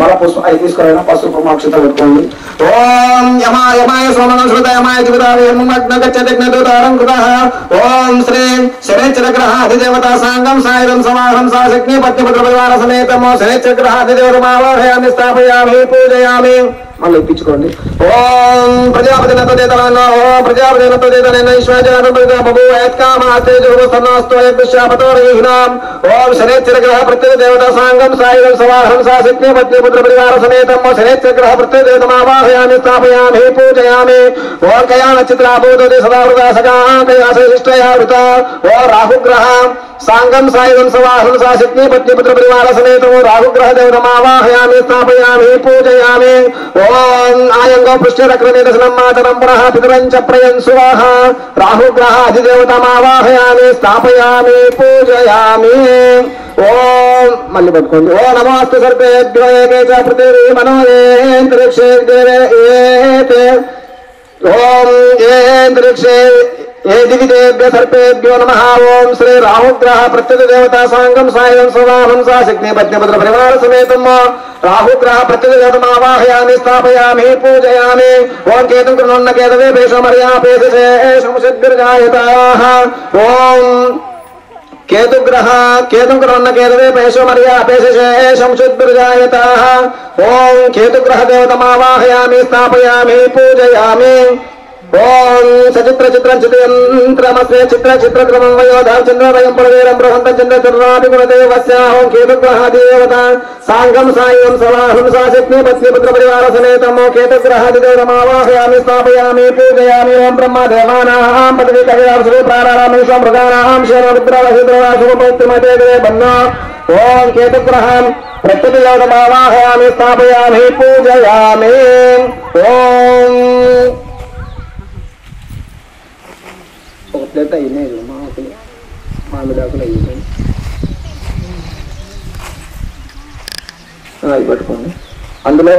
మళ్ళా పుష్ప అవి తీసుకోవాలన్నా పసుపు అక్షత పెట్టుకోండి. ఓం యమాయ సోమనశ్రుత యమాయ జీవితారం కృత. ఓం శ్రీ శనిశ్చర గ్రహ అధిదేవతా సాంగం సాయుధం సవాహనం సాశక్తి పత్నిపుత్ర పరివార సమేతం. శనిశ్చర గ్రహ అధిదేవతమావాహయామి స్థాపయామి పూజయామి. మళ్ళీ ఇప్పించుకోండి. ఓం ప్రజాపతి నతదేతన ఓం ప్రజాపతి నతదేతన ఓం శనేశ్వరగ్రహ ప్రత్యేక దేవతా సాంగం సాయుధం సవాహం సా శక్తి పత్ని పుత్ర పరివార సమేతం శనేశ్వరగ్రహ ప్రత్యేక దేవతమావాహయామి స్థాపయామి పూజయామి. ఓం కయా నక్షత్రాభూతోది సదావృత సకాశిష్టయావృత ఓ రాహుగ్రహ సాంగం సాయుధం సవాహం సా శక్తి పత్ని పుత్ర పరివార సమేతం రాహుగ్రహ దేవతమావాహయామి స్థాపయామి పూజయామి. ఓం ఆయంగో పృష్ఠరక్రమేదశనం మాతరం పునః పితరంచ ప్రయన్ సువాహ రాహుగ్రహ అధిదేవతమావాహయామి స్థాపయామి పూజయామి. ఓం మళ్ళీ పట్టుకోండి. ఓ నమోస్తు సర్పేభ్యో ఏకే చ పృథివీ మనోయేంద్రిక్షే దేవే ఏతే ఓం ఏంద్రిక్షే ఏ దివిదేభ్య సర్పేభ్యో నమః. ఓం శ్రీ రాహుగ్రహ ప్రత్యేక దేవతా సాంగం సాయం సవాహం సా శక్తి పత్నిపుత్ర పరివార సమేతం రాహుగ్రహ ప్రత్యేక దేవతమావాహయామి స్థాపయామి పూజయామి. ఓం కేతుం కృణోన్న కేతవే పేషమర్యా పేషశేషముషద్భిర్జాయతాః. ఓం కేతుగ్రహ కేతుం కృణోన్న కేతవే పేషమర్యా పేషశేషముషద్భిర్జాయతాః. ఓం కేతుగ్రహ దేవతమావాహయామి స్థాపయామి పూజయామి. ఓం సచిత్ర చిత్ర చిత్రయంత్రమస్మే చిత్ర చిత్రక్రమం వయోధాం చంద్రవయం పురవేరం బృహంతం చంద్రచర్వాపి గుణదేవస్య. ఓం కేతుగ్రహ దేవత సాంగం సాయం సవాహం సా శక్తి పత్ని పుత్ర పరివార సమేతం కేతుగ్రహ దేవతమావాహయామి స్థాపయామి పూజయామి. ఓం బ్రహ్మదేవానాం పదవి కవిరాంశులు ప్రారామేశ్వ మృగానాం శేనరుద్రవశుద్రవాశుభపౌత్రిమతే బన్నో. ఓం కేతుగ్రహ ప్రత్యేక దేవతమావాహయామి స్థాపయామి పూజయామి. ఓం ఒక ప్లేట్ అయినాయి మాకులు మామిడాకులు అయిపోయి అవి పట్టుకోండి. అందులో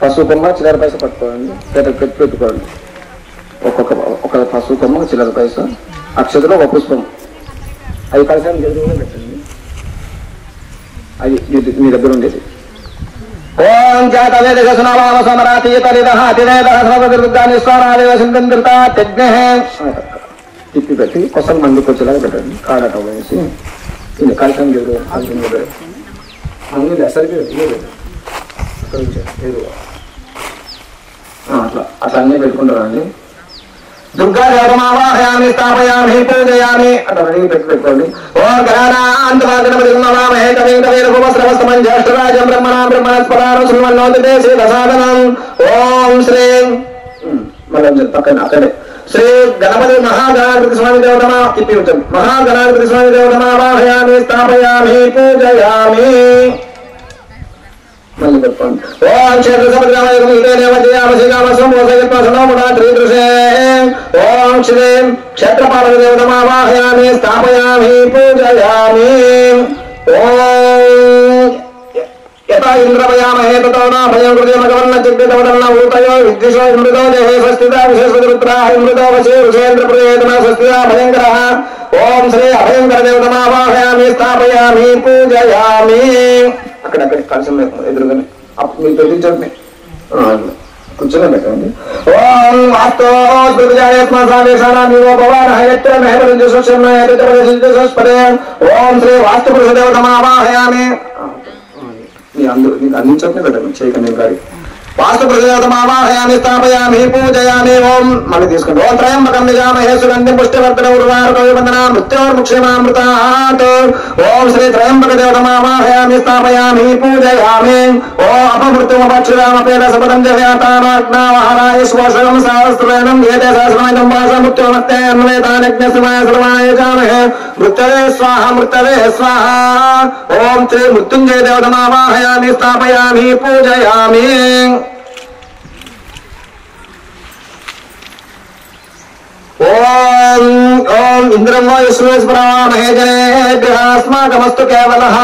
పసుపు కొమ్మ చిల్లర పైస పట్టుకోండి. పెట్టుకోండి. ఒక పసుపు కొమ్మ చిల్లర పైస అక్షతలో ఒక పుష్పం అవి కలిసి ఎదురుగా పెట్టండి. అది మీ దగ్గర ఉండేది. ఓం జాతవేద సునామ తిప్పి పెట్టి కొసలు మందికి వచ్చేలాగా పెట్టండి. కాడట వేసి ఇది కలిసం అట్లా అట్లా అన్నీ పెట్టుకుంటారండి. దుర్గా దేవతమావాహయామి స్థాపయామి పూజయామి అట్లా రెడీ పెట్టుకోండి. ఓం జ్యేష్ఠరాజం బ్రహ్మణా బ్రహ్మణస్పరాను సుమన్నోదితే శ్రీ ప్రసాదనం. ఓం శ్రీ మళ్ళీ పక్కన అక్కడే శ్రీ గణపతి మహాగణాధిపతి స్వామి దేవతమా తిప్పి ఉంటుంది. మహాగణాధిపతి స్వామి దేవతమావాహయామి స్థాపయామి పూజయామి. మళ్ళీ చెప్పండి. ఓం క్షేత్ర ఓం శ్రీ క్షేత్రపాలక దేవతమావాహయామి స్థాపయామి పూజయామి. ఓం యథా ఇంద్రవయామహే తతో భయం కృతే మగవన్న చిద్వితవదన్న ఊతయో విద్విషో మృదో దేహే స్వస్తిత విశేషరుద్రాహ మృదో వశే వృషేంద్ర ప్రియేతన స్వస్తిత భయంకరః. ఓం శ్రీ అభయంకర దేవతమావాహయామి స్థాపయామి పూజయామి. అక్కడక్కడ కలిసి ఎదురుగానే మీరు పెట్టించండి. కూర్చొని పెట్టండి. ఓం ఓం శ్రీ వాస్తు పురుష దేవతమావాహయామి. అందరూ మీకు అందించండి పెట్టండి చేయకండి గారి వాస్తు ప్రదేవతమావాహయామి స్థాపయామి పూజయామి. ఓం మళ్ళీ తీసుకోండి. ఓం త్రయంబకం నిజామహే సుగంధిం పుష్టివర్ధన ఉర్వారుకవిబంధన మృత్యోర్ముక్షేమామృతాత్. ఓం శ్రీ త్రయంబక దేవతమావాహయామి స్థాపయామి పూజయామి. ఓం అపమృత్యుమపక్షురామపేద సపదం జయాతానాగ్నావహారాయ స్వశం సహస్రేణం ఏతే సహస్రమైతం భాష మృత్యోమత్తే అన్వేతానజ్ఞస్వాయ సర్వాయ జామహే మృత్యవే స్వాహ మృత్యవే స్వాహ. ఓం శ్రీ మృత్యుంజయ దేవతమావాహయామి స్థాపయామి పూజయామి. ఓం ఓం ఇంద్రం వా విశ్వేశ్వరామహే జనేభ్యః అస్మాకమస్తు కేవలః.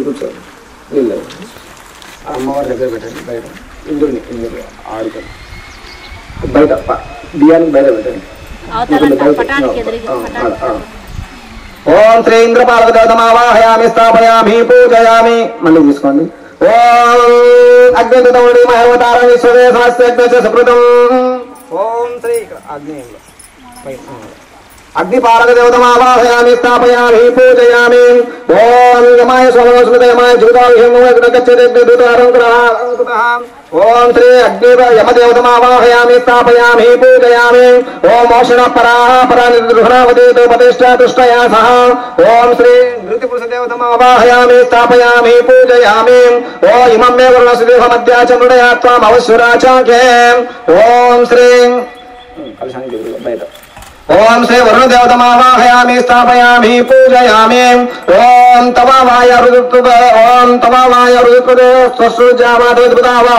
కూర్చోండి. అమ్మవారి దగ్గర పెట్టండి. బయట ఇంద్రుని ఆడుకొని బయట బియ్యాన్ని బయట పెట్టండి. ఓం శ్రీ ఇంద్రపాలక దేవతమావాహయామి స్థాపయామి పూజయామి. మళ్ళీ తీసుకోండి. ఓం అగ్నితౌడి మహవతార విశ్వదేశ సుకృతం. ఓం శ్రీ అగ్ని అగ్నిపాలక దేవతమావాహయామి స్థాపయామి పూజయామి. ఓం యమాయ సోమస్మృత యమాయ ఓం శ్రీ అగ్ని యమదేవతమావాహయామి స్థాపయామి పూజయామి. ఓం మోషణ పరాపరావతిష్టయా సహ ఓం శ్రీ నృతిపురుష దేవతమావాహయామి స్థాపయామి పూజయామి. ఓ ఇమం మే వరుణసుదేహ మధ్యా చ మృడయాత్వాం అవశ్వరాచాఖ్యే. ఓం శ్రీ ఓం శ్రీ వరుణ దేవతమావాహయామి స్థాపయామి పూజయామి. ఓం తవాయ ఓం తవాయ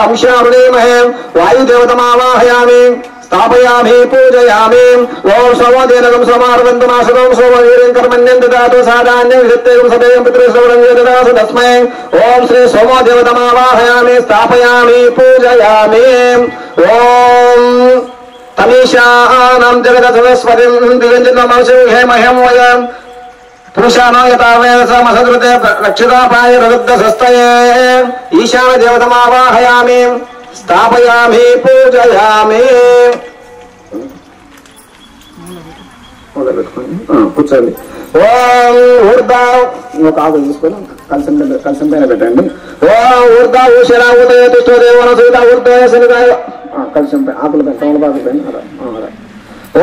అంశారుణీమహే వాయుదేవతమావాహయామి స్థాపయామి పూజయామి. ఓం సోమోదేనకం సోమార్వంతమాసకం సోమవీర్యం కర్మణ్యం దదాతు సాధాన్యం విషత్తేకం సదేయం పితృశ్రవణం దదాతు తస్మై. ఓం శ్రీ సోమోదేవతమావాహయామి స్థాపయామి పూజయామి. ఓం తమీషానాం జగత సరస్వతిం దిగంజనమశేమహం వయం పురుషాణో యథావేదసమసృతే రక్షితాపాయ రరుద్ధస్తయే. ఈశాన దేవతమావాహయామి స్థాపయామి పూజయామి. కూర్చోండి. ఓం ఊర్ధా ఒక ఆకులు తీసుకొని కలిసి పైన పెట్టండి. ఓం ఊర్ధా ఊషణ ఉదయ తుష్టదేవన సీత ఊర్ధయ శనిదాయ కలిసి ఆకులు తమలపాకులు పైన.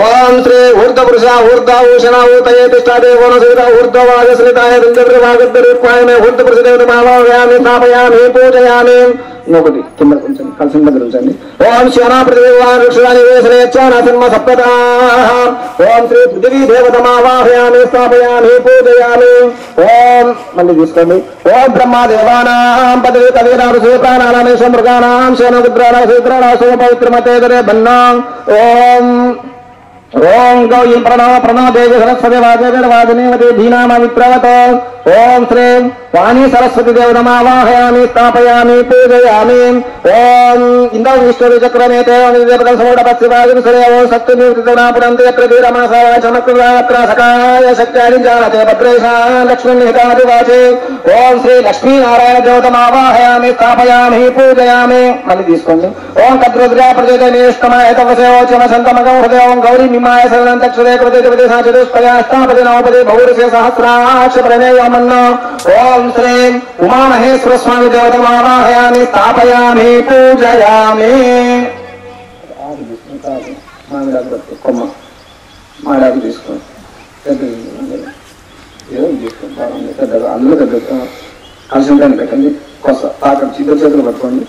ఓం శ్రీ ఊర్ధ పురుష ఊర్ధ ఊషణ ఊతయే తిష్టాదేవన సీత ఊర్ధవాగస్మితాయ దుర్గవాగద్రూపాయమే ఊర్ధ పురుష దేవతమావాహయామి స్థాపయామి పూజయామి. ఇంకొకటి కింద కొంచెం కలిసి దగ్గర ఉంచండి. ఓం శనా పృథివీవాక్షురానివేశనేచ్ఛానసన్మ సప్తతా. ఓం శ్రీ పృథివీ దేవతమావాహయామి స్థాపయామి పూజయామి. ఓం మళ్ళీ తీసుకోండి. ఓం బ్రహ్మదేవానాం పదవి కవీనాం సూత్రానాం మృగానాం శనగుద్రాణ సూత్రాణ సోపవిత్రమతేదరే బన్నాం. ఓం గౌరీ ప్రణవ ప్రణవదేవి సరస్వతి వాజేవాజనేవతి ధీనామిత్రవత. ఓం శ్రీ వాణి సరస్వతి దేవతమావాహయామి స్థాపయామి పూజయామి. ఓం ఇంద్ర విష్ణు చక్రమేతే పశ్చివాజం సరేవో సత్యమూర్తిరమాపురంతేరమాసకాయ శక్యాని జానతే భద్రేశ లక్ష్మీవాచే. ఓం శ్రీ లక్ష్మీనారాయణ దేవతమావాహయామి స్థాపయామి పూజయామి. మళ్ళీ తీసుకోండి. ఓం కద్రుద్రా ప్రజేతమేతవసేవోచమసంతమగం హృదయం గౌరీ నిమాయ శరణం తక్షరే కృతే చతుష్పయాష్టాపతి నవపతి భౌరస్య సహస్రాక్ష ప్రణేయమన్న. ఓం శ్రీ ఉమామహేశ్వర స్వామి దేవతమావాహయామి స్థాపయామి పూజయామి. కొమ్మ మాడాకు తీసుకోండి. పెద్దగా అందులో పెద్ద కలిసి ఉంటాను పెట్టండి. కొత్త తాకండి చిన్న చేతులు పట్టుకోండి.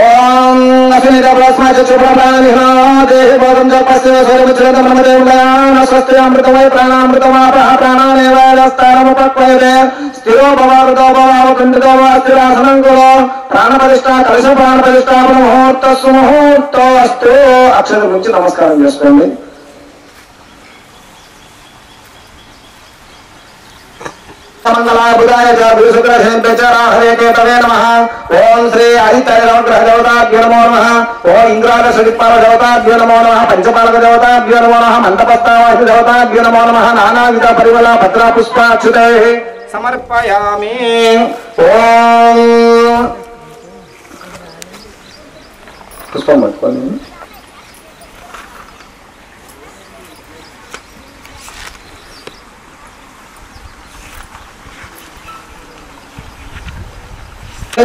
ఓం అసనిత ప్లాస్మా చక్షుప్రాణిహోదేహిబోధం జపస్య స్వరమిత్రమదేవులాన స్వస్తి అమృతమయ ప్రాణామృతమాపహ ప్రాణానేవాయస్థానముపక్వయతే. స్థిరో భవారుతో భవావు ఖండితో వా స్థిరాసనం కురో. ప్రాణప్రతిష్ఠ కలశ ప్రాణప్రతిష్ఠాపన ముహూర్తస్సు ముహూర్తోస్తు. అక్షరం గురించి నమస్కారం చేసుకోండి. మంగళాబుధాయ శుక్రహరే నమః. ఓం శ్రీ హరితైరవగ్రహ దేవతాభ్యో నమో నమః. ఓం ఇంద్రాదశదిక్పాల దేవతాభ్యో నమో నమః. పంచపాలక దేవతాభ్యో నమో నమః. మంటపస్థావాసి దేవతాభ్యో నమో నమః. నానావిధ పరిమళ భద్రా పుష్పాక్షుతై సమర్పయామి. ఓం పుష్పం పట్టుకోండి.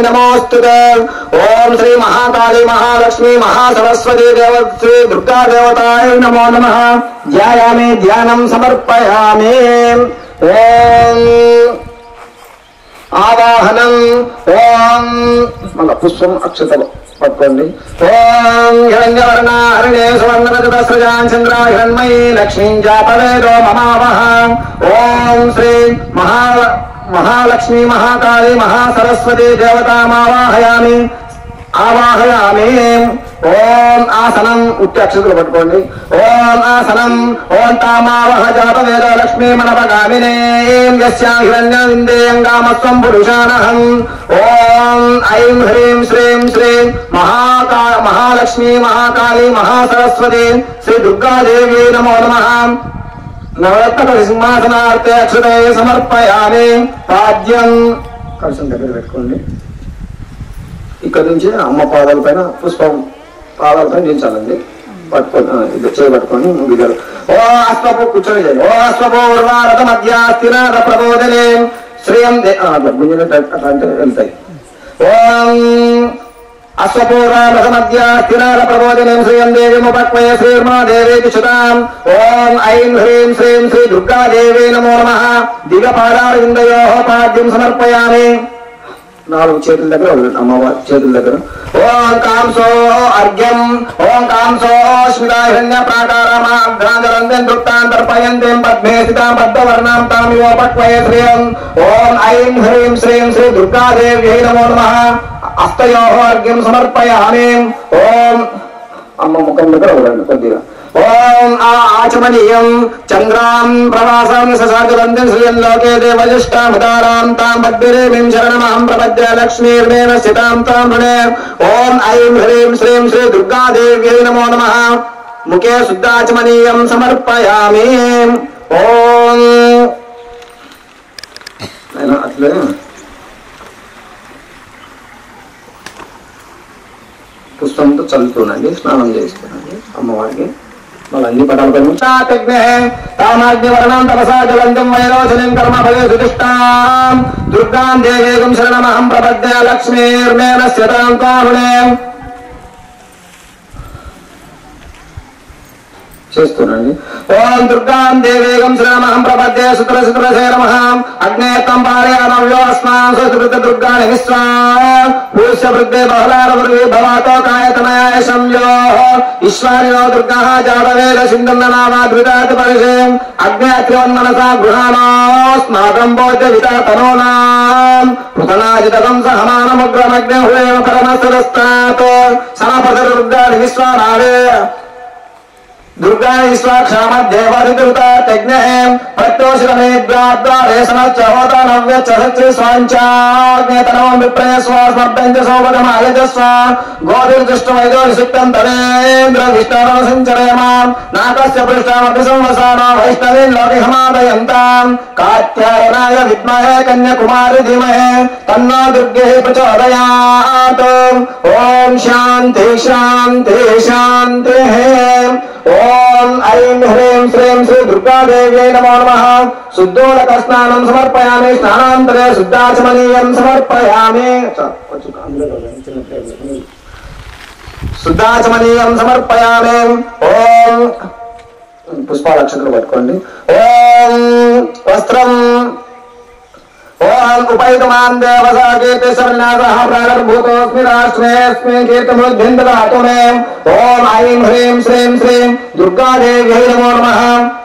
నమోస్తుతే. ఓం శ్రీ మహాకాళీ మహాలక్ష్మి మహాసరస్వతి శ్రీ దుర్గా దేవతాయ నమో నమః. ధ్యాయామి ధ్యానం సమర్పయామి. ఓం ఆవాహనం. ఓం మళ్ళా పుష్పం అక్షతలు పట్టుకోండి. ఓం హిరణ్యవర్ణ హరిణే సువర్ణరజతస్రజాన్ చంద్ర హిరణ్మయీ లక్ష్మీం జాపవేదో మమావహ. ఓం శ్రీ మహాలక్ష్మి మహాకాళీ మహాసరస్వతి దేవతామావాహయామి ఆవాహయామి. ఓం ఆసనం ఉట్టి అక్షతులు పట్టుకోండి. ఓం ఆసనం. ఓం తామావహ జాతవేద లక్ష్మీ మనపగామినే యస్యా హిరణ్యవిందేయంగామస్వం పురుషానహం. ఓం ఐం హ్రీం శ్రీం శ్రీం మహాలక్ష్మీ మహాకాళీ మహాసరస్వతి శ్రీ దుర్గాదేవి నమో నమః. నవరత్న సింహాసనార్థే అక్షతే సమర్పయామి. పాద్యం కలశం దగ్గర పెట్టుకోండి. ఇక్కడ నుంచి అమ్మ పాదాల పైన పుష్పం పాదాల పైన దించాలండి. పట్టుకొని చేయబట్టుకొని ముగిదారు. ఓ అశ్వపు కూర్చొని చేయండి. ఓ అశ్వపూర్వారథ మధ్యాస్తినాథ ప్రబోధనే శ్రేయం అంటే వెళ్తాయి. ఓం అశ్వపూర్వారథ మధ్యాస్తినాథ ప్రబోధనే శ్రేయం దేవిముపక్వయ శ్రీర్మా దేవేతి శుతాం. ఓం ఐం హ్రీం శ్రీం శ్రీ దుర్గాదేవే నమో నమః. దిగపాదారవిందయోః పాద్యం సమర్పయామి. 4 చేతుల దగ్గర అమ్మవారి చేతుల దగ్గర. ఓం కాంసో అర్ఘ్యం. ఓం కాంసో స్మితాహిరణ్య ప్రాకారమాగ్రాంజలందం దృప్తాంతర్పయంతం పద్మే స్థితాం పద్మవర్ణాం తామివోపక్వయ శ్రియం. ఓం ఐం హ్రీం శ్రీం శ్రీ దుర్గాదేవ్యై నమో నమః. అస్తయోః అర్ఘ్యం సమర్పయామి. ఓం అమ్మ ముఖం దగ్గర కొద్దిగా. ఓం ఆచమనీయం చంద్రాం ప్రవాసం ససాజలందం శ్రియం లోకే దేవజిష్టామతారాం తాం పద్మిరేమిం శరణమహం ప్రపద్య లక్ష్మీర్మేణ స్థితాం తాం రుణే. ఓం ఐం హ్రీం శ్రీం శ్రీ దుర్గాదేవ్యై నమో నమః. ముఖే శుద్ధాచమనీయం సమర్పయామి. ఓం అట్లే పుష్పంతో చల్లుతుండండి, స్నానం చేస్తున్నాండి అమ్మవారికి. మళ్ళీ అన్ని పటాలు తామాగ్నివర్ణం తపసా జలంతం వైరోచనం కర్మ ఫలే సుతిష్టాం దుర్గాం దేవేగం శరణమహం ప్రపద్య లక్ష్మీర్మేణ స్థితాం కారుణే. చేస్తున్నాండి. ఓం దుర్గాం దేవేగం శ్రీమహం ప్రపద్యే సుత్ర సుత్రసే నమః. అగ్నేత్తం పారయానవ్యో అస్మాన్ సుకృత దుర్గాని విశ్వా పూష్య వృద్ధే బహుళారవృ భవాతో కాయతనయాయ సంయో ఈశ్వరినో దుర్గా జాతవేద సింధన్ననామాద్వితాత్ పరిషేం అగ్నే అత్రివన్మనసా గృహాణోస్మాకం బోధ్య వితాతనోనాం పృతనాజితం సహమానముగ్రమగ్నే హుయేవ పరమస్తదస్తాత్ సమపద దుర్గాని విశ్వానావే दुर्गा ईश्वक्षामदेवृता प्रत्योषमेद्वारे समच्चहोता नव्य चहस्रे स्वाञ्चाग्नेतनो विप्रय स्वास्मभ्यञ्च सौपदमायजस्व गोधिर्दुष्टवैदोषिक्तं तवेन्द्र विष्णोरव सञ्चरयमाम् नाकस्य पृष्ठामपि संवसानो वैष्णवीं लोकिहमादयन्तां कात्यायनाय विद्महे कन्याकुमारी धीमहि तन्नो दुर्गे प्रचोदयात्. ओम शान्ति शान्ति शान्तिः. ओम ऐं ह्रीं श्रीं श्री दुर्गादेव्यै नमो नमः. शुद्धोदक स्नानं समर्पयामि. स्नानान्तरे शुद्धाचमनीयं समर्पयामि. शुद्धाचमनीयं समर्पयामि. ओम पुष्पालक्षत्र पట్టుకోండి. ओम वस्त्रं ओम उपैतमान् देवसा कीर्तिसविन्यासः प्रागर्भूतोऽस्मि राष्ट्रेऽस्मिन् कीर्तिमुद्भिन्ददातु मे. ओम ऐं ह्रीं श्रीं श्रीं दुर्गादेव्यै नमो नमः.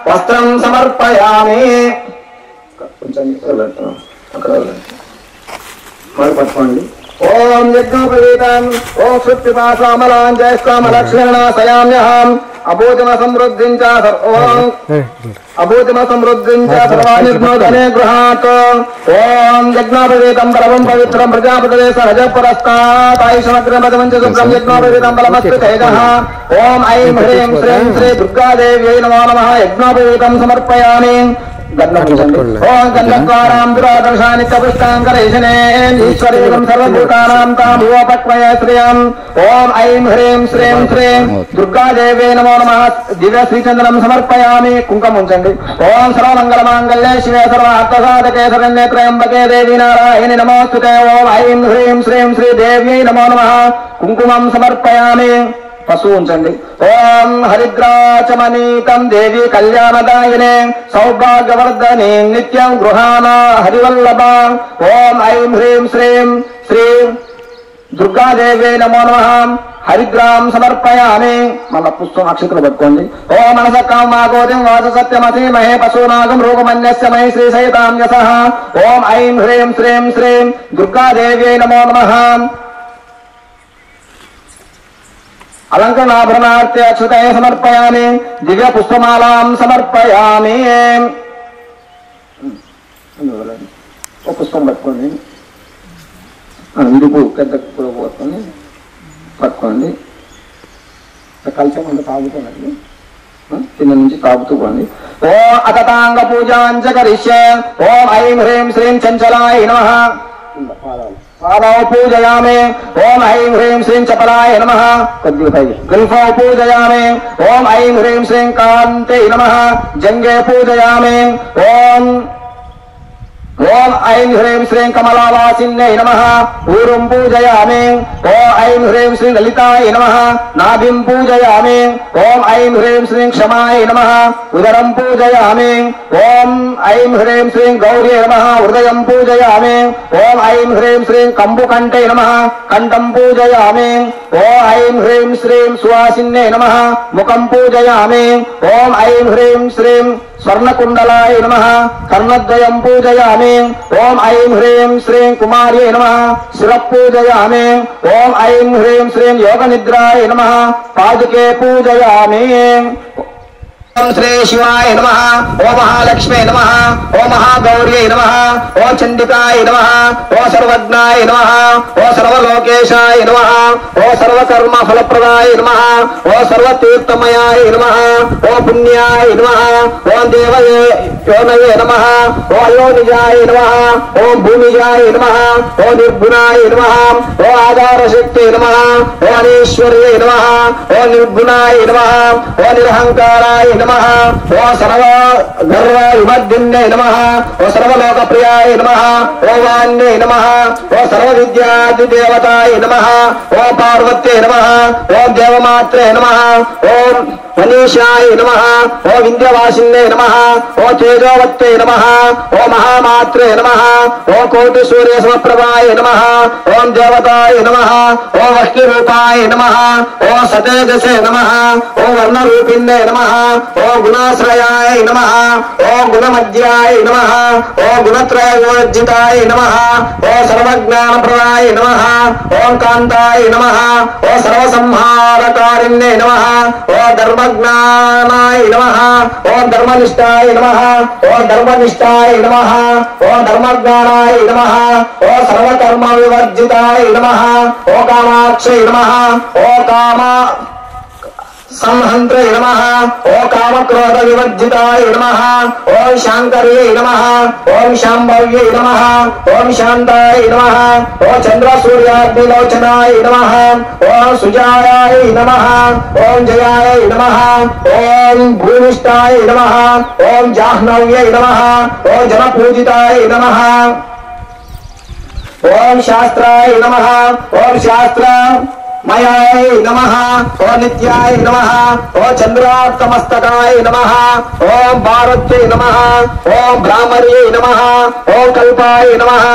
वस्त्रं समर्पयामि. కొంచెం అక్కడ మరి పట్టుకోండి. ఓం యజ్ఞోపవీతం ఓం శృత్పిపాసామలాం జయస్కామలక్ష్మీర్ణాశయామ్యహం అభూతిమ సమృద్ధిం చ అభూతిమ సమృద్ధిం చ సర్వాణిర్నోదనే గృహాత్. ఓం యజ్ఞోపవీతం పరమం పవిత్రం ప్రజాపతయే సహజ పురస్తాత్ ఆయుషమగ్రమదమం చ శుభ్రం యజ్ఞోపవీతం బలమస్తు తేజః. ఓం ఐం హ్రీం శ్రీం శ్రీ దుర్గాదేవ్యై నమో నమః. యజ్ఞోపవీతం సమర్పయామి. ఓం గంధద్వారాం దురాదర్శాని కపుష్టాంకరేషణే ఈశ్వరీయం సర్వభూతానాం తామివోపక్వయ శ్రియం. ఓం ఐం హ్రీం శ్రీం శ్రీం దుర్గాదేవే నమో నమః. దివ్య శ్రీచందనం సమర్పయామి. కుంకుమ ఉంచండి. ఓం సర్వమంగళమాంగళ్యే శివే సర్వార్థసాధకే శరణ్యే త్రయంబకే దేవి నారాయణి నమోస్తుతే. ఓం ఐం హ్రీం శ్రీం శ్రీ దేవ్యై నమో నమః. కుంకుమం సమర్పయామి. పశువు ఉంచండి. ఓం హరిద్రాచమనీతం దేవి కళ్యాణదాయినే సౌభాగ్యవర్ధని నిత్యం గృహాణ హరివల్లభ. ఓం ఐం హ్రీం శ్రీం శ్రీ దుర్గాదేవే నమో నమః. హరిద్రాం సమర్పయామి. మళ్ళా పుష్పం అక్షతలు పట్టుకోండి. ఓం మనస కామాగోదిం వాచ సత్యమసీమహే పశూనాగం రూపమన్యస్య మహి శ్రీ సహితాం యసః. ఓం ఐం హ్రీం శ్రీం శ్రీం దుర్గాదేవ్యై నమో నమః. అలంకరణాభరణార్థే అక్షతయ సమర్పయామి. దివ్య పుష్పమాలాం సమర్పయామి. ఒక పుష్పం పట్టుకోండి. ఇరుపు పెద్ద పోతుంది పట్టుకోండి. కలసం అంతా తాగుతుందండి. కింద నుంచి తాగుతూ పోండి. ఓం అతతాంగ పూజాంచ కరిష్యే. ఓం ఐం హ్రీం శ్రీం చంచలాయ నమః. పాదౌ పూజయామి. ఓం ఐం హ్రీం శ్రీం చపలాయ నమః. కొద్దిగా పైకి గల్ఫౌ పూజయామి. ఓం ఐం హ్రీం శ్రీం కాంతే నమః. జంగే పూజయామి. ఓం ఐం హ్రీం శ్రీం కమలావాసిన్యై నమః. ఊరుం పూజయామి. ఓం ఐం హ్రీం శ్రీం లలితాయ నమః. నాభిం పూజయామి. ఓం ఐం హ్రీం శ్రీం క్షమాయ నమః. ఉదరం పూజయామి. ఓం ఐం హ్రీం శ్రీం గౌరీ నమః. హృదయం పూజయామి. ఓం ఐం హ్రీం శ్రీం కంబుకంఠే నమః. కంఠం పూజయామి. ఓం ఐం హ్రీం శ్రీం సువాసిన్యై నమః. ముఖం పూజయామి. ఓం ఐం హ్రీం శ్రీం స్వర్ణకుండలాయ నమః. కర్ణద్వయం పూజయామి. ఓం ఐం హ్రీం శ్రీం కుమార్యై నమః. శిరః పూజయామి. ఓం ఐం హ్రీం శ్రీం యోగ నిద్రాయ నమః. పాదుకే పూజయామి. ఓం శ్రీ శివాయ నమః. ఓం మహాలక్ష్మే నమః. ఓం మహాగౌర్యై నమః. ఓం చండికాయ నమః. ఓం సర్వజ్ఞాయ నమః. ఓం సర్వలోకేశాయ నమః. ఓం సర్వకర్మ ఫలప్రదాయ నమః. ఓం సర్వతీర్థమయాయ నమః. ఓం పుణ్యాయ నమః. ఓం దేవయోనయే నమః. ఓం అయోనిజాయ నమః. ఓం భూమిజాయ నమః. ఓం నిర్గుణాయ నమః. ఓం ఆధారశక్తే నమః. ఓం అనీశ్వర్యే నమః. ఓం నిర్గుణాయ నమః. ఓం నిరహంకారాయ నమః. ఓ సర్వ గర్వ విమర్దిన్యై నమః. ఓ సర్వలోక ప్రియాయ నమః. ఓ వాణ్యై నమః. ఓ సర్వ విద్యాది దేవతాయ నమః. ఓ పార్వత్యై నమః. ఓ దేవమాత్రే నమః. ఓం మనీషాయ నమః. ఓ వింధ్యవాసిన్యై నమః. ఓ తేజోవత్యై నమః. ఓ మహామాత్రే నమః. ఓ కోటి సూర్య సమప్రభాయ నమః. ఓం దేవతాయ నమః. ఓ వహ్నిరూపాయ నమః. ఓ సతేజసే నమః. ఓ వర్ణరూపిణ్యై నమః. ఓ గుణాశ్రయాయ నమః. ఓ గుణమధ్యాయ నమః. ఓ గుణత్రయవర్జితాయ నమః. ఓ సర్వజ్ఞానప్రదాయ నమః. ఓం కాంతాయ నమః. ఓ సర్వసంహారకారిణ్యై నమః. ఓ ధర్మజ్ఞానాయ నమః. ఓం ధర్మనిష్టాయ నమః. ఓ ధర్మనిష్టాయ నమః. ఓ ధర్మజ్ఞానాయ నమః. ఓ సర్వకర్మ వివర్జితాయ నమః. ఓ కామాక్షై నమః. ఓ కామ సంహంత్రే నమః. ఓ కామక్రోధ వివర్జితాయ నమః. ఓం శాంకర్యై నమః. ఓం శాంభవ్యై నమః. ఓం శాంతాయ నమః. ఓ చంద్ర సూర్యాగ్నిలోచనాయ నమః. ఓం సుజాయాయ నమః. ఓం జయాయ నమః. ఓం భూమిష్టాయ నమః. ఓం జాహ్నవ్యై నమః. ఓం జనపూజితాయ నమః. ఓం శాస్త్రాయ నమః. ఓం శాస్త్ర మయాయ నమః. ఓ నిత్యాయ నమః. ఓ చంద్రార్కమస్తకాయ నమః. ఓం భారత్యై నమః. ఓం భ్రామర్యై నమః. ఓం కల్పాయ నమః.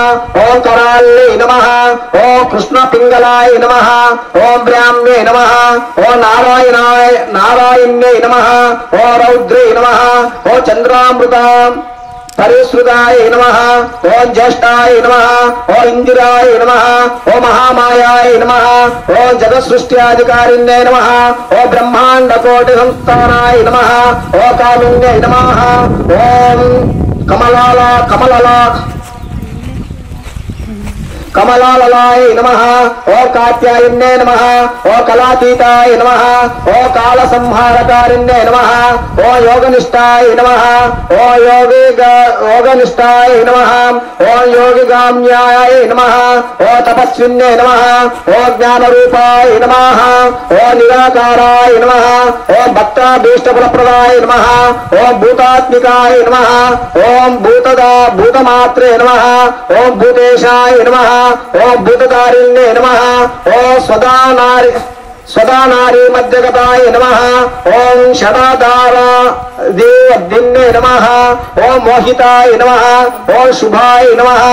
ఓం కరాళ్యై నమః. ఓం కృష్ణ పింగళాయ నమః. ఓం బ్రాహ్మ్యై నమః. ఓం నారాయణ్యై నమః. ఓ రౌద్రై నమః. ఓ చంద్రామృత పరిశ్రుతాయ నమః. ఓం జ్యేష్ఠాయ నమః. ఓ ఇందిరాయ నమః. ఓ మహామాయాయ నమః. ఓ జగత్సృష్ట్యాధికారిణ్యై నమః. ఓ బ్రహ్మాండ కోటి సంస్థానాయ నమః. ఓ కామిన్యై నమః. ఓం కమలాలలాయ నమః. ఓ కాత్యాయన్యై నమః. ఓ కళాతీతాయ నమః. ఓ కాల సంహారకారిణ్యై నమః. ఓ యోగనిష్టాయ నమః. ఓ యోగనిష్టాయ నమః. ఓ యోగిగామ్యాయ నమః. ఓ తపస్విన్యై నమః. ఓ జ్ఞానరూపాయ నమః. ఓ నిరాకారాయ నమః. ఓ భక్తాభీష్టఫలప్రదాయ నమః. ఓం భూతాత్మికాయ నమః. ఓం భూతమాత్రే నమః. ఓం భూతేశాయ నమః. ఓం భూతకారిణ్యే నమః. ఓ స్వదానారీ మధ్యగతాయ నమః. ఓం షడాధారాదిన్యే నమః. ఓం మోహితాయ నమః. ఓం శుభాయ నమః.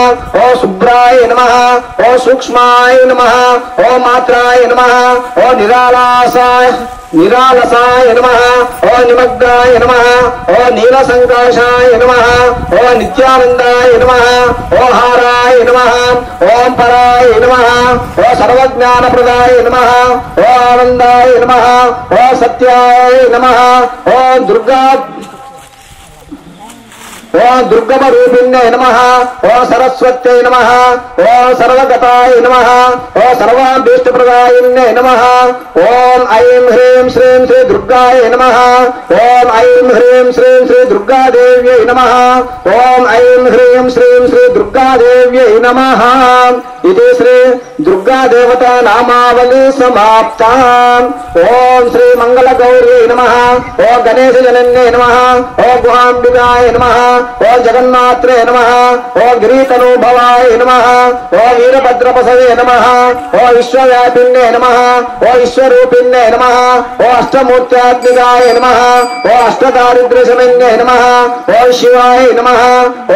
ఓ శుభ్రాయ నమః. ఓ సూక్ష్మాయ నమః. ఓ మాత్రాయ నమః. ఓ నిరాలసాయ నమః. ఓ నిమగ్నాయ నమః. ఓ నీలసంకాశాయ నమః. ఓ నిత్యానందాయ నమః. ఓ హారాయ నమః. ఓం పరాయ నమః. ఓ సర్వజ్ఞానప్రదాయ నమః. ఓ ఆనందాయ నమః. ఓ సత్యాయ నమః. ఓ దుర్గా ఓం దుర్గమ రూపిణ్యై నమః ఓం సరస్వత్యై నమః ఓం సర్వగతాయ నమః ఓం సర్వాభీష్టప్రదాయిన్యై నమః ఓం ఐం హ్రీం శ్రీం శ్రీ దుర్గాయ నమః ఓం ఐం హ్రీం శ్రీం శ్రీ దుర్గాదేవ్యై నమః ఓం ఐం హ్రీం శ్రీం శ్రీ దుర్గాదేవ్యై నమః ఇది శ్రీ దుర్గాదేవత నామావళి సమాప్తా ఓం శ్రీ మంగళ గౌరీ నమః ఓం గణేశ జనన్యై నమః ఓం గుహాంబికాయ నమః ఓం జగన్మాత్రే నమః ఓం గిరీతనూభవాయ నమః ఓం వీరభద్రపసవే నమః ఓం విశ్వవ్యాపిన్యై నమః ఓం విశ్వరూపిణ్యై నమః ఓం అష్టమూర్త్యాత్మికాయ నమః ఓం అష్టదారిద్ర్యశమన్యై నమః ఓం శివాయ నమః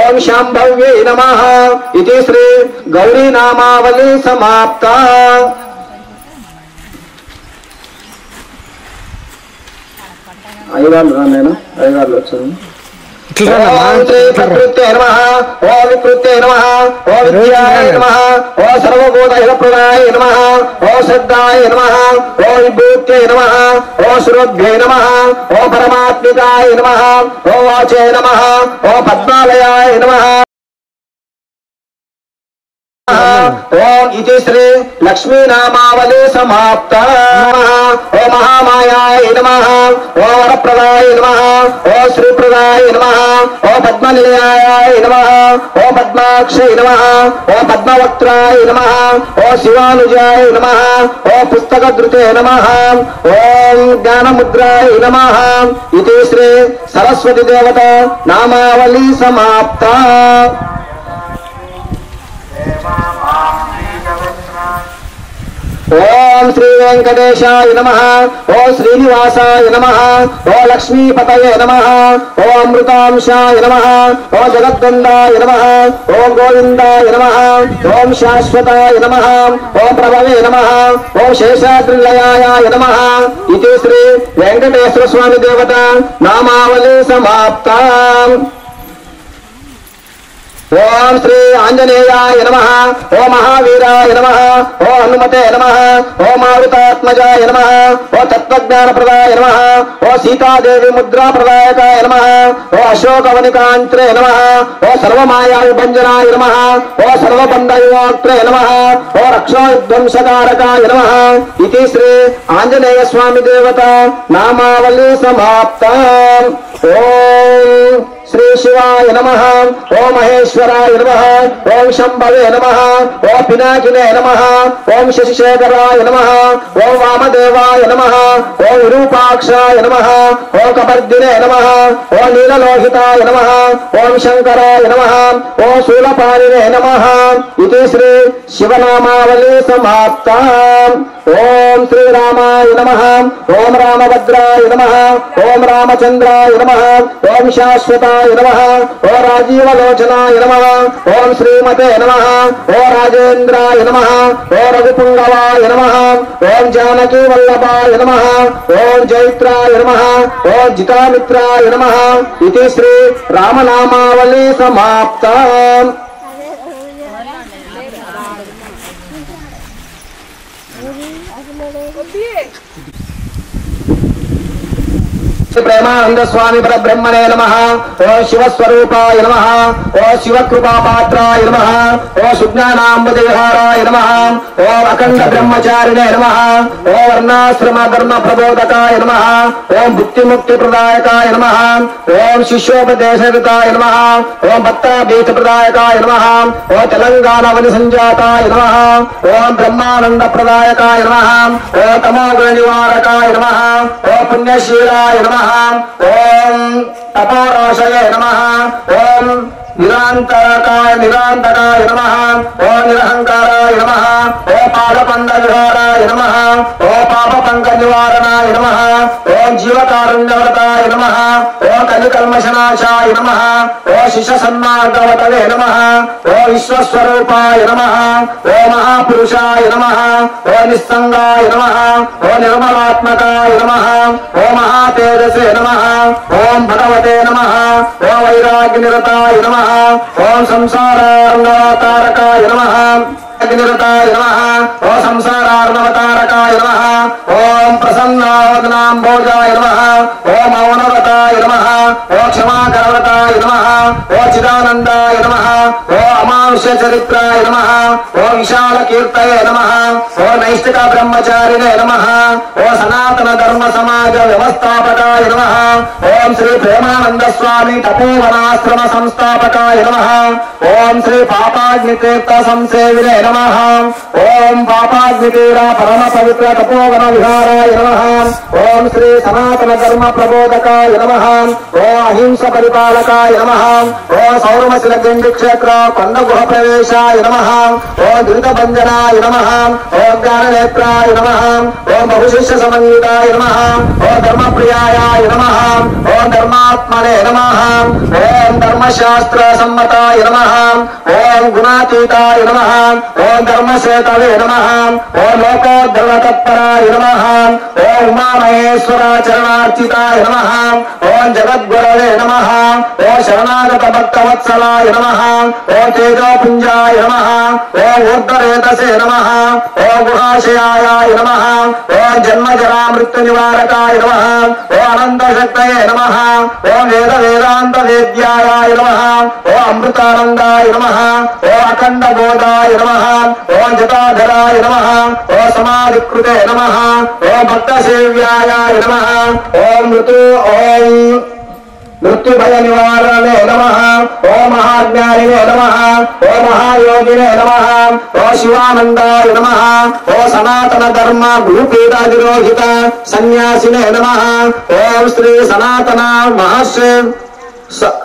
ఓం శాంభవ్యై నమః ఇది శ్రీ గౌరీ నామావళి సమాప్తా అయ్యగారు నేను అయ్యగారులు వచ్చాను ఓం శ్రీ ప్రకృత్యై నమః ఓం వికృత్యై నమః ఓం విద్యాయ నమః ఓం సర్వభూత హితప్రదాయ నమః ఓం శ్రద్ధాయ నమః ఓం విభూత్యై నమః ఓం సురభ్యై నమః ఓం పరమాత్మికాయ నమః ఓం వాచే నమః ఓం పద్మాలయాయ నమః ఓం ఇది శ్రీ లక్ష్మీ నామావళి సమాప్తా ఓం మహామాయాయ నమః ఓం వరప్రదాయ నమః ఓం శ్రీప్రదాయ నమః ఓం పద్మనిలయాయ నమః ఓం పద్మాక్షై నమః ఓం పద్మవక్త్రాయ నమః ఓం శివానుజాయ నమః ఓం పుస్తకధృతే నమః ఓం జ్ఞానముద్రాయ నమః ఇది శ్రీ సరస్వతి దేవత నామావళి సమాప్తా ఓం శ్రీ వెంకటేశాయ నమః ఓం శ్రీనివాసాయ నమః ఓం లక్ష్మీపతయే నమః ఓం అమృతాంశాయ నమః ఓం జగద్గంధాయ నమః ఓం గోవిందాయ నమః ఓం శాశ్వతాయ నమః ఓం ప్రభవే నమః ఓం శేషాద్రిలయాయ నమః ఇది శ్రీ వెంకటేశ్వర స్వామి దేవత నామావళి సమాప్తా ఓం శ్రీ ఆంజనేయాయ నమః ఓం మహావీరాయ నమః ఓం హనుమతే నమః ఓం మారుతాత్మజాయ నమః ఓం తత్వజ్ఞానప్రదాయ నమః ఓం సీతాదేవి ముద్రాప్రదాయకాయ నమః ఓం అశోకవనికాంత్రే నమః ఓం సర్వమాయా విభంజనాయ నమః ఓం సర్వబంధయువాత్రే నమః ఓం రక్షోద్వంసకారకాయ నమః ఇది శ్రీ ఆంజనేయ స్వామి దేవత నామావళి సమాప్తా ఓం శ్రీ శివాయ నమః ఓం మహేశ్వరాయ నమః ఓం శంభవే నమః ఓం పినాకినే నమః ఓం శశిశేఖరాయ నమః ఓం వామదేవాయ నమః ఓం విరూపాక్షాయ నమః ఓం కపర్దినే నమః ఓం నీలలోహితాయ నమః ఓం శంకరాయ నమః ఓం శూలపాణినే నమః ఇది శ్రీ శివనామావళి సమాప్తా ఓం శ్రీరామాయ నమః ఓం రామభద్రాయ నమః ఓం రామచంద్రాయ నమః ఓం శాశ్వతాయ నమః ఓం రాజీవలోచనాయ నమః ఓం శ్రీమతే నమః ఓం రాజేంద్రాయ నమః ఓం రఘుపుంగవాయ నమః ఓం జానకీ వల్లభాయ నమః ఓం జైత్రాయ నమః ఓం జితామిత్రాయ నమః ఇది శ్రీ రామనామావళి సమాప్తా ప్రేమానంద స్వామి పరబ్రహ్మణే నమః ఓం శివస్వరూపాయ నమః ఓం శివకృపాపాత్రాయ నమః ఓం సుజ్ఞానాంబుజవిహారాయ నమః ఓం అఖండ బ్రహ్మచారిణే నమః ఓం వర్ణాశ్రమ ధర్మ ప్రబోధకాయ నమః ఓం భుక్తిముక్తి ప్రదాయకాయ నమః ఓం శిష్యోపదేశకృతాయ నమః ఓం భక్తాభీత ప్రదాయకాయ నమః ఓం తెలంగాణ వని సంజాతాయ నమః ఓం బ్రహ్మానంద ప్రదాయకాయ నమః ఓం తమోగుణ నివారకాయ నమః ఓం పుణ్యశీలాయ నమః ఓం తపోరాశయే నమః ఓం నిరాంతకాయ నమః ఓం నిరహంకారాయ నమః ఓం పాదపండ విహారాయ నమః ఓం పాప పంక నివారణాయ నమః ఓం జీవకారుణ్యవ్రతాయ నమః ఓం కలికల్మషనాశాయ నమః ఓం శిష సన్మార్గవతవే నమః ఓం విశ్వస్వరూపాయ నమః ఓం మహాపురుషాయ నమః ఓం నిస్సంగాయ నమః ఓం నిర్మలాత్మకాయ నమః ఓం మహాతేజసే నమః ఓం భగవతే నమః ఓం వైరాగ్యనిరతాయ నమః ఓం సంసారార్ణవతారకాయ నమః అగ్నిరతాయ నమః ఓం సంసారార్ణవతారకాయ నమః ఓం ప్రసన్నావదనాంబోజాయ నమః ఓం మౌనవ్రతాయ నమః ఓం క్షమాకరవ్రతాయ నమః ఓ చిదానందాయ నమః ఓ అమానుష్య చరిత్రాయ నమః ఓ విశాల కీర్తయే నమః ఓ నైష్ఠిక బ్రహ్మచారిణే నమః ఓ సనాతన ధర్మ సమాజ వ్యవస్థాపకాయ నమః ఓం శ్రీ ప్రేమానంద స్వామి తపోవనాశ్రమ సంస్థాపకాయ నమః ఓం శ్రీ పాపాగ్ని తీర్థ సంసేవినే నమః ఓం పాపాగ్ని తీర పరమ పవిత్ర తపోవన విహారాయ నమః ఓం శ్రీ సనాతన ధర్మ ప్రబోధకాయ నమః ఓ అహింస పరిపాలకాయ నమః ఓ సౌరమశిల గండి క్షేత్ర కొండ గుహ ప్రవేశాయ నమః ఓ ధృత భంజనాయ నమః ఓ జ్ఞాననేత్రాయ నమః ఓ బహుశిష్య సమన్వితాయ నమః ఓ ధర్మప్రియాయ నమః ఓ ధర్మాత్మనే నమః ఓం ధర్మశాస్త్ర సమ్మతాయ నమః ఓం గుణాతీతాయ నమః ఓం ధర్మశ్వేతవే నమః ఓ లోకోద్ధరణ తత్పరాయ నమః ఓ ఉమామహేశ్వరాచరణార్చితాయ నమః ఓం జగద్గురవే నమః ఓ శరణాగత భక్తవత్సలాయ నమః ఓ తేజోపుంజాయ నమః ఓ ఊర్ధ్వరేతసే నమః ఓ గుహాశయాయ నమః ఓ జన్మజరా మృత్యు నివారకాయ నమః ఓ అనంతశక్తయే నమః ఓ వేద వేదాంత వేద్యాయ నమః ఓ అమృతానందాయ నమః ఓ అఖండ బోధాయ నమః ఓ జటాధరాయ నమః ఓ సమాధికృతే నమః ఓ భక్త సేవ్యాయ నమః ఓం మృత్యుభయ నివారణే నమః ఓ మహాజ్ఞానినే నమః ఓ మహాయోగినే నమః ఓ శివానందాయ నమః ఓ సనాతన ధర్మ గురుపీఠాధిరోహిత సన్యాసినే నమః ఓం శ్రీ సనాతన మహర్షి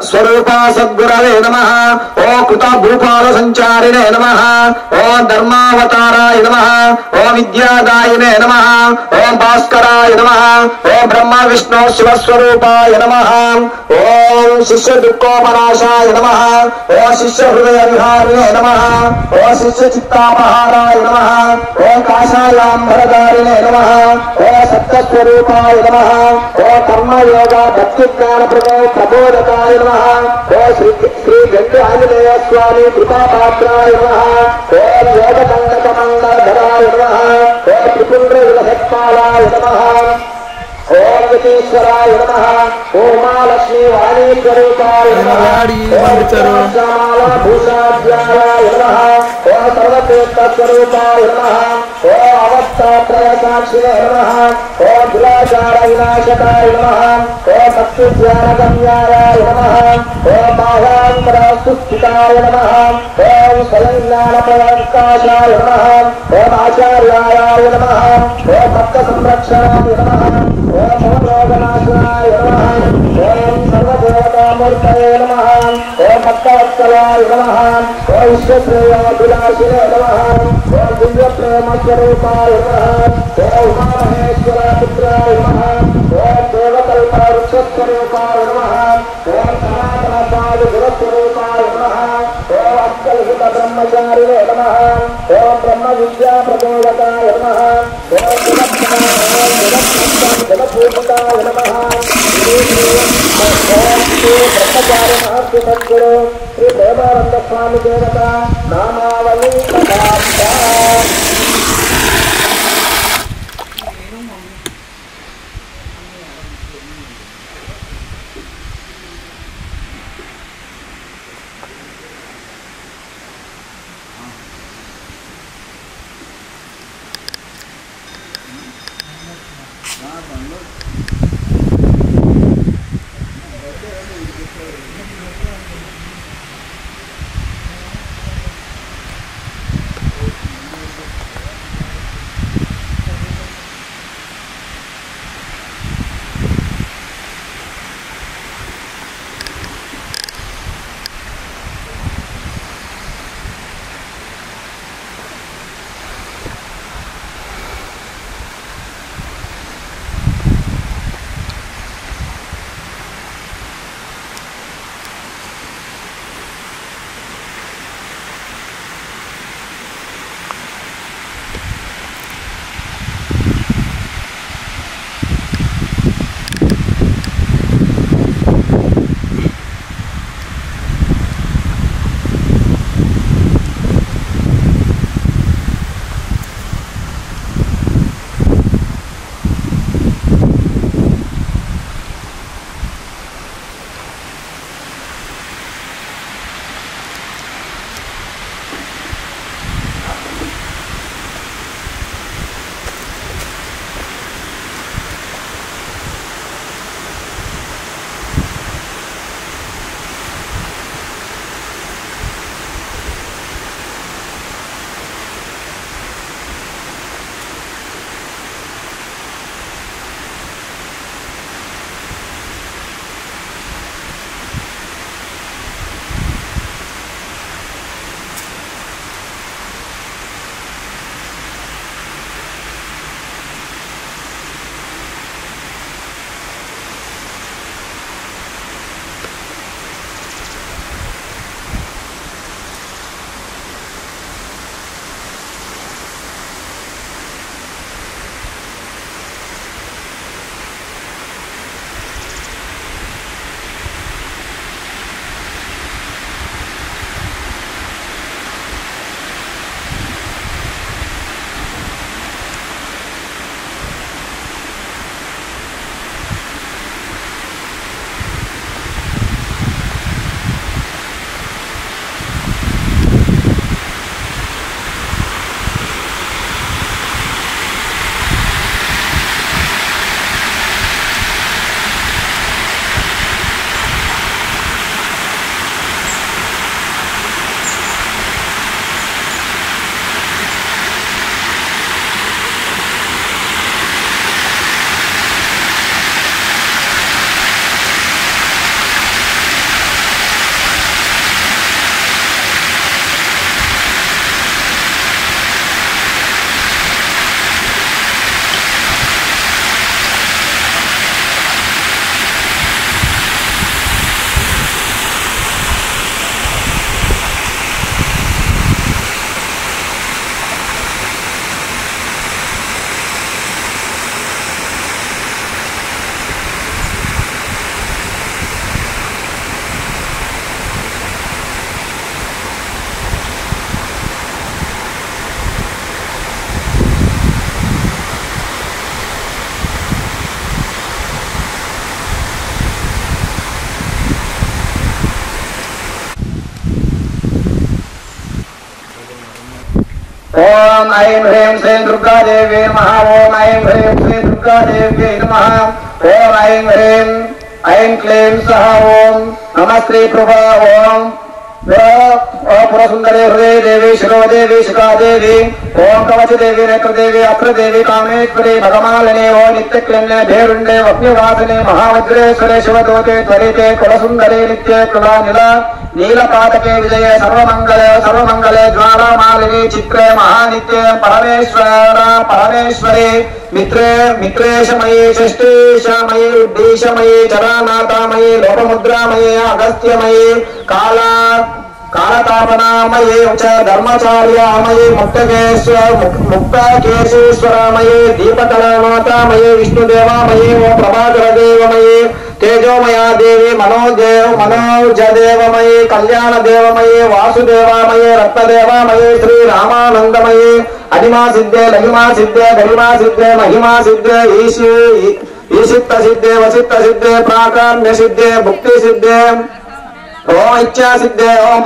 స్వరూప సద్గురవే నమః ఓ కృత భూపాల సంచారిణే నమః ఓ ధర్మావతారాయ నమః ఓ విద్యాదాయినే నమః ఓం భాస్కరాయ నమః ఓ బ్రహ్మ విష్ణు శివస్వరూపాయ నమః ఓం శిష్య దుఃఖోపనాశాయ నమః ఓ శిష్య హృదయ విహారిణే నమః ఓ శిష్య చిత్తాపహారాయ నమః ఓ కాషాయాంబరధారిణే నమః ఓ సత్యస్వరూపాయ నమః ఓ కర్మయోగ భక్తి జ్ఞాన ప్రబోధక ఓ శ్రీ గండి ఆంజనేయ స్వామి కృపాపాత్రాయ నమః ఓం యోగదండక మండలధరాయ నమః ఓ త్రిపుండ్ర విలసత్పాలాయ నమః ఓం యతీశ్వరాయ నమః ఓం మహాలక్ష్మీ వాణీ స్వరూపాయ నమః ఓం భూషాధ్యాయ నమః ఓం సర్వతీర్థ స్వరూపాయ నమః ఓం అవస్థాత్రయ సాక్షిణే నమః ఓం దురాచార వినాశకాయ నమః ఓం భక్తి జ్ఞాన గమ్యాయ నమః ఓం బాహ్యాంతర సుస్థితాయ నమః ఓం స్వయం జ్ఞాన ప్రకాశాయ నమః ఓం ఆచార్యాయ నమః ఓం భక్త సంరక్షణాయ నమః ఓం భవరోగనాశనాయ నమః ఓం సర్వదేవతామూర్తయే నమః ఓం భక్తవత్సలాయ నమః ఓం విశ్వశ్రేయాభిలాషినే నమః ఓం దివ్య ప్రేమ స్వరూపాయ నమః ఓం ఉమామహేశ్వర పుత్రాయ నమః ఓం దేవకల్ప వృక్షస్వరూపాయ నమః ఓం సనాతన సాధు గురస్వరూపాయ నమః ఓం అక్కల్హిత బ్రహ్మచారిణే నమః ఓం బ్రహ్మ విద్యా ప్రబోధకాయ నమః ఓం జగత్పూజితాయ నమః ఓం శ్రీ బ్రహ్మచారి మహర్షి సద్గురు శ్రీ ప్రేమానంద స్వామి దేవత నామావళి ఓం ఐం హ్రీం శ్రీ దుర్గాదేవి నమః. ఓం ఐం హ్రీం శ్రీ దుర్గాదేవి నమః. ఓం ఐం హ్రీం ఐం క్లీం సహ. ఓం నమ శ్రీ ప్రభా. ఓం పురసుందరి హృదయ దేవి శిరోదేవి శిఖాదేవి. ఓం కవచదేవి నేత్రదేవి అత్రదేవి కామేశ్వరి భగమాలిని. ఓ నిత్యక్లిన్నే భేరుండే వప్యవాసిని మహావజ్రేశ్వరే శివదూతే త్వరితే కులసుందరి నిత్యే కృళానిల నీలపాతకే విజయ సర్వమంగళే జ్వాలామాలిని చిత్రే మహానిత్యే పరమేశ్వరి మిత్రేశమయీ షష్ఠీశమయీ ఉద్దీశమయీ చరానాథమయీ లోపముద్రామయీ అగస్త్యమయీ కాలతాపనామయీ చ ధర్మచార్యామయీ ముక్తాకేశీశ్వరామయీ దీపకళామాతామయీ విష్ణుదేవామయీ ఓ ప్రభాకర దేవమయీ తేజోమయా దేవి మనోజదేవమయీ కళ్యాణ దేవమయీ వాసుదేవామయీ రత్నదేవామయీ శ్రీరామానందమయీ అధిమా సిద్ధే లహిమా సిద్ధే గరిమా సిద్ధే మహిమా సిద్ధే ఈశిత్త సిద్ధే వసిత్త సిద్ధే ప్రాకామ్య సిద్ధే భుక్తి సిద్ధే ఓం ఇచ్చా సిద్ధే ఓం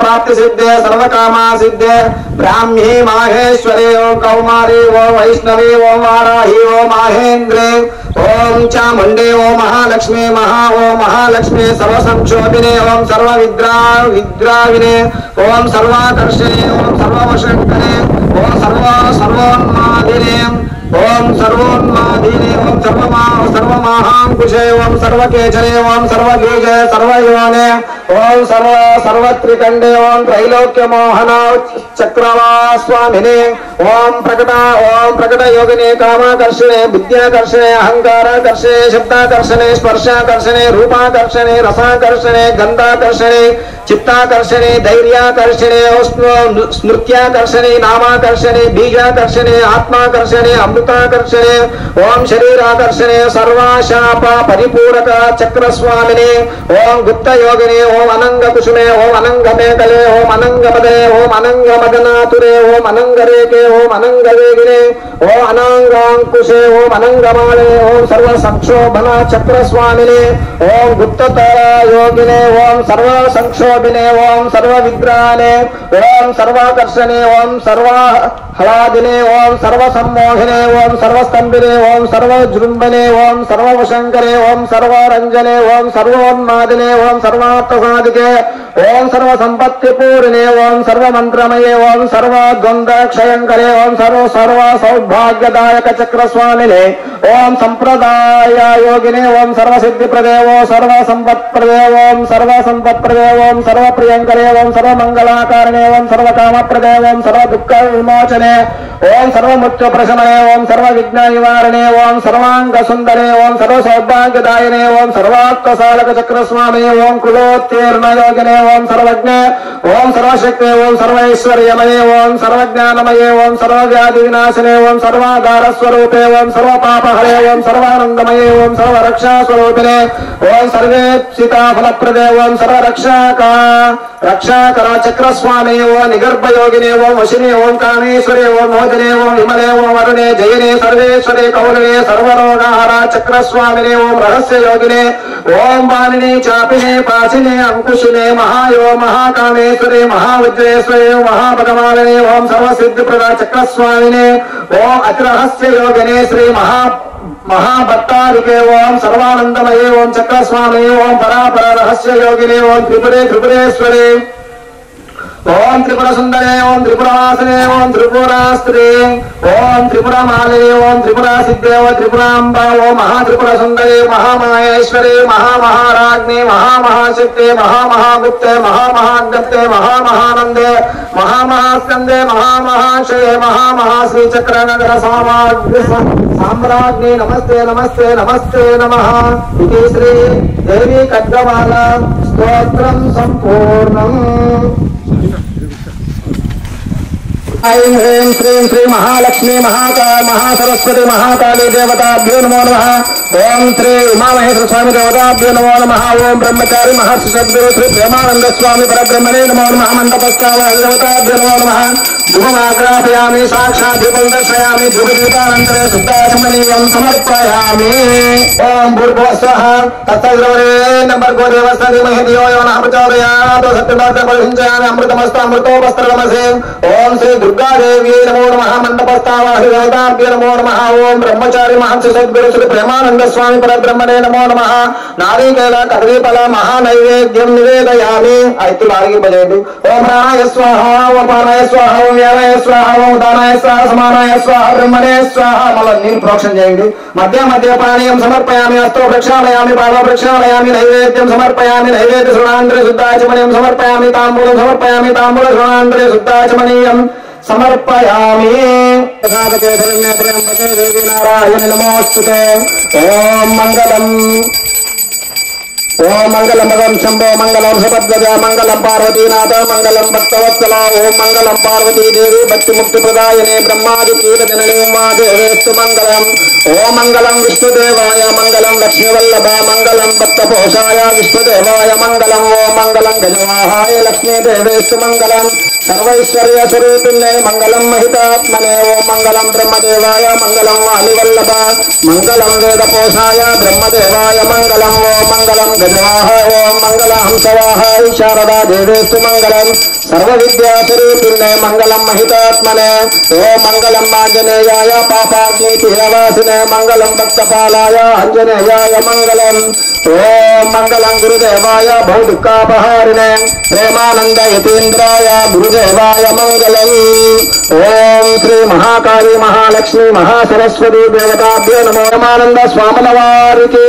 ప్రాప్తి సిద్ధే సర్వకామా సిద్ధే బ్రాహ్మీ మాహేశ్వరి ఓం కౌమారి ఓం వైష్ణవి ఓం వారాహి ఓం మాహేంద్రే ఓం చాముండే ఓం మహాలక్ష్మి సర్వసంక్షోభినే ఓం సర్వ విద్రావినే ఓం సర్వాకర్షణే ఓం సర్వవశంకరే ఓం సర్వోన్మాదినే ఓం సర్వోన్మాదినే ఓం సర్వమహాంకుశే ఓం సర్వకేచనే ఓం సర్వబీజే సర్వయోనే ఓం సర్వత్రికండే ఓం త్రైలోక్యమోహన చక్రవాస్వామినే ఓం ప్రకట యోగినే కామాకర్షణే బుద్ధ్యాకర్షణే అహంకారాకర్షణే శబ్దాకర్షణే స్పర్శాకర్షణే రూపాకర్షణే రసాకర్షణే గంధాకర్షణే చిత్తాకర్షణే ధైర్యాకర్షణే స్మృత్యాకర్షణే నామాకర్షణే బీజాకర్షణే ఆత్మాకర్షణే అమృతాకర్షణే ఓం శరీరాకర్షణే సర్వాశాప పరిపూరక చక్రస్వామినే ఓం గుప్త యోగినే ఓం అనంగ కుసుమే ఓం అనంగ మేకలే ఓం అనంగపదే ఓం అనంగ మదనాతురే ఓం అనంగరేకే ఓం అనంగవేగినే ఓం అనంగాంకుశే ఓం అనంగమాలే ఓం సర్వ సంక్షోభన చక్రస్వామినే ఓం గుప్తతర యోగినే ఓం సర్వ సంక్షోభినే ఓం సర్వ విగ్రహానే ఓం సర్వాకర్షణే ఓం సర్వహ్లాదినే ఓం సర్వ సమ్మోహినే ఓం సర్వస్తంభినే ఓం సర్వజృంభనే ఓం సర్వవశంకరే ఓం సర్వరంజనే ఓం సర్వోన్మాదినే ఓం సర్వార్థసాధికే ఓం సర్వ సంపత్తి పూరినే ఓం సర్వమంత్రమయే ఓం సర్వద్వంద్వక్షయంకరే ఓం సర్వ సౌభాగ్యదాయక చక్రస్వామినే ఓం సంప్రదాయ యోగినే ఓం సర్వసిద్ధిప్రదే ఓం సర్వసంపత్ప్రదే ఓం సర్వసంపత్ప్రదే ఓం సర్వప్రియంకరే ఓం సర్వమంగళాకారణే ఓం సర్వకామప్రదే ఓం సర్వదుఃఖ విమోచనే ఓం సర్వమృత్యుప్రశమనే ఓం సర్వవిఘ్న నివారణే ఓం సర్వాంగ సుందరే ఓం సర్వసౌభాగ్యదాయనే ఓం సర్వాత్మసాలక చక్రస్వామినే ఓం కులోత్తీర్ణ యోగినే ఓం సర్వజ్ఞే ఓం సర్వశక్తే ఓం సర్వైశ్వర్యమయే ఓం సర్వజ్ఞానమయే ఓం సర్వవ్యాధి వినాశనే ఓం సర్వాధారస్వరూపే ఓం సర్వపాపహరే ఓం సర్వానందమయే ఓం సర్వరక్షాస్వరూపిణే ఓం సర్వేప్సితాఫలప్రదే ఓం రక్షాకర చక్రస్వామి ఓం నిగర్భయోగినే ఓం వశినే ఓం కామేశ్వరే ఓం మోదినే ఓం విమలే ఓం వరుణే జయనే సర్వేశ్వరే కౌలనే సర్వరోగహర చక్రస్వామినే ఓం రహస్య యోగినే ఓం బాణినే చాపినే పాసినే అంకుశినే మహాయో మహాకామేశ్వరే మహావిద్యేశ్వరే మహాభగవానే ఓం సర్వసిద్ధిప్రద చక్రస్వామినే ఓం అతిరహస్య యోగినే శ్రీ महाभट्टारिके ओम सर्वानंदमये ओम चक्रस्वामी ओम परापर रहस्य योगिने ओम त्रिपुरेश्वरे ओम त्रिपुर सुंदरे ओम त्रिपुरासने ओम त्रिपुरास्त्रे ओम त्रिपुरमालिने ओम त्रिपुरा सिद्धे ओम त्रिपुरांबा ओम महात्रिपुर सुंदरे महामाहेश्वरे महामहाराज्ञे महामहाशक्ते महामहागुप्ते महामहागप्ते महामहानंदे महामहास्कंदे महामहाशये महामहाश्री चक्रनगर साम्राज्ञे नमस्ते नमस्ते नमस्ते नमः इति श्री देवी खड्गमाला स्तोत्रं संपूर्णम्। ऐं ह्रीं श्रीं श्री महालक्ष्मी महासरस्वती महाकाली देवताभ्यो नमो नमः। ओम श्री उमामहेश्वर स्वामी देवताभ्यो नमो नमः। ओम ब्रह्मचारी महर्षि सद्गुरु श्री प्रेमानंद स्वामी परब्रह्मणे नमो नमः। मंडपस्थान देवताभ्यो नमो नमः। ध्रुवमाग्रापयामि साक्षात् दीपं दर्शयामि ध्रुवदीपानन्तरे शुद्धाचमनीयं समर्पयामि ओम भूर्भुवस्वः तत्सवितुर्वरेण्यं भर्गो देवस्य धीमहि धियो यो नः प्रचोदयात् सत्यनाथ परिहिञ्चयामि अमृतमस्तु अमृतोपस्त्रमसे ओम श्री दुर्गा देवी नमो नमः मंडपस्थावाहिदेवताभ्यो नमो नमः ओम ब्रह्मचारी महर्षि सद्गुरु श्री प्रेमानंद स्वामी परब्रह्मणे नमो नमः नारिकेल कदलीफल महानैवेद्यं निवेदयामि ऐतु लागी बजेंడి ओम प्राणाय स्वाहा ओम पानाय स्वाहा ओम व्यानाय स्वाहा ओम उदानाय स्वाहा समानाय स्वाहा ब्रह्मणे स्वाहा మళ్ళీ నీళ్ళు ప్రోక్షణ చేయండి మధ్య మధ్య పానీయం సమర్పయామి హస్తో ప్రక్షాళయామి పాదో ప్రక్షాళయామి నైవేద్యం సమర్పయామి నైవేద్య శృణాంధ్రే శుద్ధాచమనీయం సమర్పయామి తాంబూలం సమర్పయామి తాంబూల శృణాంధ్రే శుద్ధాచమనీయం సమర్పయామి ప్రసాదకే శరణ్యత్రయంబకే దేవి నారాయణ నమోస్తుతే ఓం మంగళం ओम मंगलम भगवन् शंभो मंगलम सपद्गजा मंगलम पार्वतीनाथ मंगलम भक्तवत्सला ओम मंगलम पार्वती देवी भक्ति मुक्ति प्रदायिने ब्रह्मादि कीट जननी उमा देवेस्तु मंगलम ओम मंगलम विष्णुदेवाय मंगलम लक्ष्मीवल्लभ मंगलम भक्तपोषाय विष्णुदेवाय मंगलम ओम मंगलम गजवाहाय लक्ष्मी देवेस्तु मंगलम सर्वैश्वर्य स्वरूपिणे मंगलम महितात्मने ओम मंगलम ब्रह्मदेवाय मंगलम वालिवल्लभ मंगलम वेदपोषाय ब्रह्मदेवाय मंगलम ओम मंगलम गजवाहाय ओम मंगलम हंसवाहाय शारदा देवेस्तु मंगलम सर्वविद्यास्वरूपिणे मंगलम महितात्मने ओम मंगलम आंजनेयाय पापाग्नितिहवासिने मंगलम भक्तपालाय अंजनेयाय मंगलम ओम मंगलम गुरुदेवाय भौदुःखापहारिणे प्रेमानंद यतीन्द्राय गुरुदेवाय मंगलम ओम श्री महाकाली महालक्ष्मी महासरस्वती देवताभ्यो नमो नमानंद स्वामन वारिकी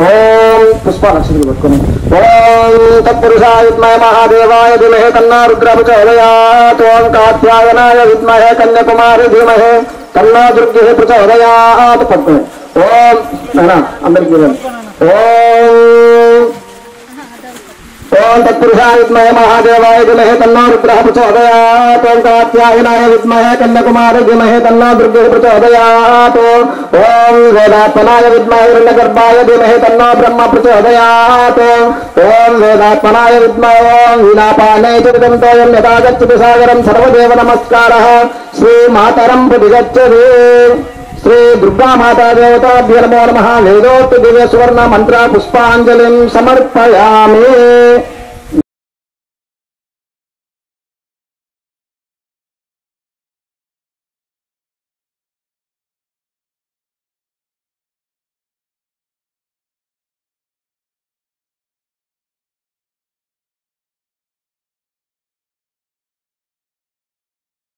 ओम पुष्पालक्ष्मी पట్టుకొని ओम तत्पुरुषाय विद्महे महादेवाय धीमहि तन्नो रुद्रः प्रचोदयात् ओम कात्यायनाय विद्महे कन्याकुमारी धीमहि तन्नो दुर्गः प्रचोदयात् पట్టుకొని ओम नाना అందరికీ ओम ओम तत्पुरुषाय विद्महे महादेवाय धीमहि तन्नो रुद्रः प्रचोदयात् ओम कात्यायनाय विद्महे कन्याकुमारी धीमहि तन्नो दुर्गः प्रचोदयात् ओम वेदात्मनाय विद्महे हिरण्यगर्भाय धीमहि तन्नो ब्रह्म प्रचोदयात् ओम वेदात्मनाय विद्महे ओम वीणापाने चिदन्तोयं यदा गच्छति सागरं सर्वदेव नमस्कारः श्री मातरं प्रतिगच्छति श्री दुर्गा माता देवताभ्यो नमो नमः वेदोक्त दिव्य सुवर्ण मंत्र पुष्पांजलिं समर्पयामि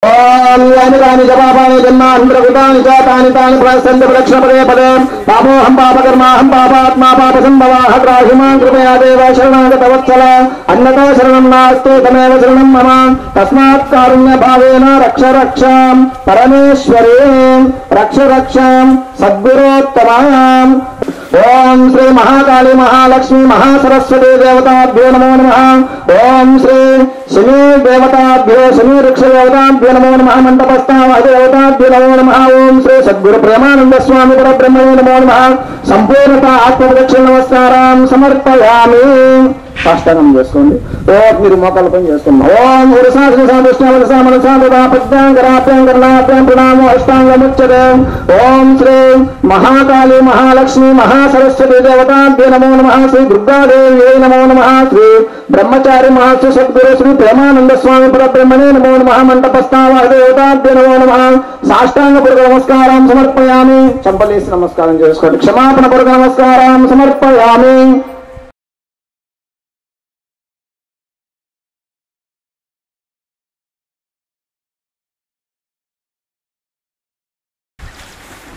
ओम यानि कानि जपापानि जन्मान्तरकृतानि च तानि तानि प्रसन्त प्रक्षपदे पदे पापोऽहं पापकर्माहं पापात्मा पापसम्भवः ग्राह्यमां कृपया देव शरणागतवत्सल अन्यतो शरणं नास्ति तमेव शरणं मम तस्मात् कारुण्यभावेन रक्ष रक्षां परमेश्वरीं रक्ष रक्षां सद्गुरोत्तमाम् ओम श्री महाकाली महालक्ष्मी महासरस्वती देवताभ्यो नमो नमः ओम श्री शनि देवताभ्यो शनि वृक्ष देवताभ्यो नमो नमः मंडपस्थावाह देवताभ्यो नमो नमः ओम श्री सद्गुरु प्रेमानंद स्वामी परब्रह्मणे नमो नमः संपूर्णता आत्मप्रदक्षिण नमस्कारान् समर्पयामि సాష్టాంగం చేసుకోండి ఓం మీరు మోకాళ్ళ పని చేసుకున్నాం ఓం ప్రణామో అష్టాంగముచ్యతే ఓం శ్రీ మహాకాళీ మహాలక్ష్మి మహాసరస్వతి దేవతాభ్యో నమో నమః శ్రీ దుర్గాదేవ్యై నమో నమః శ్రీ బ్రహ్మచారి మహర్షి సద్గురు శ్రీ ప్రేమానంద స్వామి పరబ్రహ్మణే నమో నమః మంటపస్థావాహ దేవతాభ్యో నమో నమః సాష్టాంగపూర్వక నమస్కారం సమర్పయామి చంపలేసి నమస్కారం చేసుకోండి క్షమాపణ పూర్వక నమస్కారం సమర్పయామి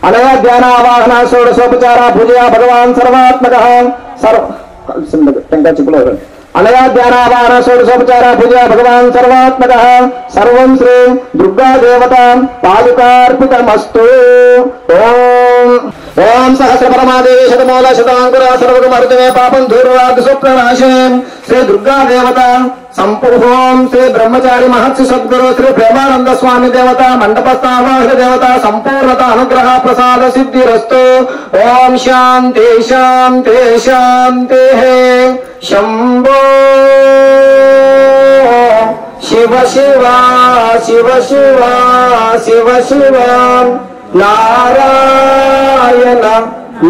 अनया ध्यानावाहना षोडशोपचारा पूजया भगवान् सर्वात्मकः अनया ध्यानावाहना षोडशोपचारा पूजया भगवान् सर्वात्मकः सर्वं श्री दुर्गा देवता पादुकार्पितमस्तु ओम ओम सहस्रपरमादेवी शतमूल शतांकुर सर्वगमर्दमे पापं दूरवाद स्वप्ननाशे श्री दुर्गा देवता संपूर्ण श्री ब्रह्मचारी महर्षि सद्गुरु श्री प्रेमानंद स्वामी देवता मंडपस्थावाह देवता संपूर्णता अनुग्रह प्रसाद सिद्धिरस्तु ओम शांति शांति शांति शंभो శివ శివ శివ శివ శివ శివ నారాయణ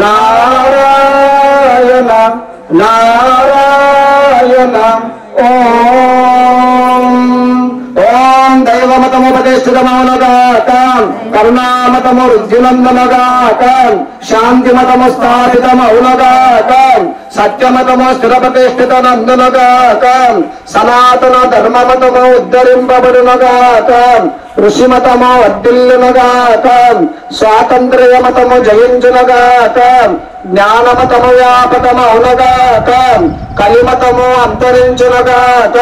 నారాయణ నారాయణ ఓం ఓం దైవమతముపదేశితమౌనగాక కరుణామతము రుద్ధినందనగాక శాంతిమతము స్థాపితమౌనగాక సత్యమతము స్థిరప్రతిష్ఠితనందునగాక సనాతన ధర్మమతము ఉద్ధరింపబడునగాక ఋషిమతము వర్ధిల్లునగాక స్వాతంత్ర్యమతము జయించునగాక జ్ఞానమతము వ్యాపకమౌనగాక కలిమతము అంతరించునగాక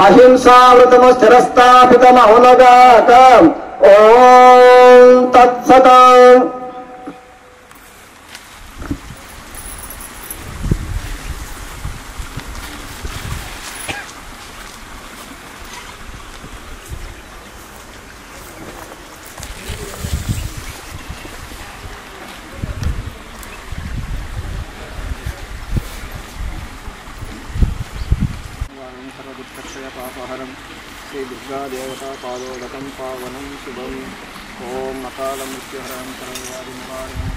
అహింసామృతము స్థిరస్థాపితమౌనగాక ఓం తత్సత. పాపహరం శ్రీ దుర్గా దేవతా పాదోదకం పావనం శుభం. ఓం అకాల మృత్యుహరం సర్వవ్యాధి నివారణం.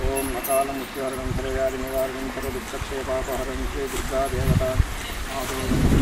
ఓం అకాల మృత్యుహరం సర్వవ్యాధి నివారణం సర్వదుఃఖక్షయ పాపహరం శ్రీ దుర్గా దేవతా పాదోదకం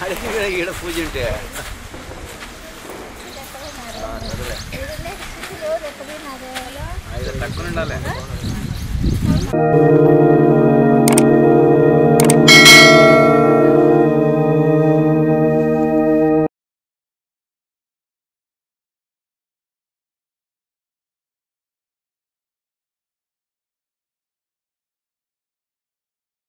హలో ఈడ పూజ ఉంటే తక్కువ ఉండాలి.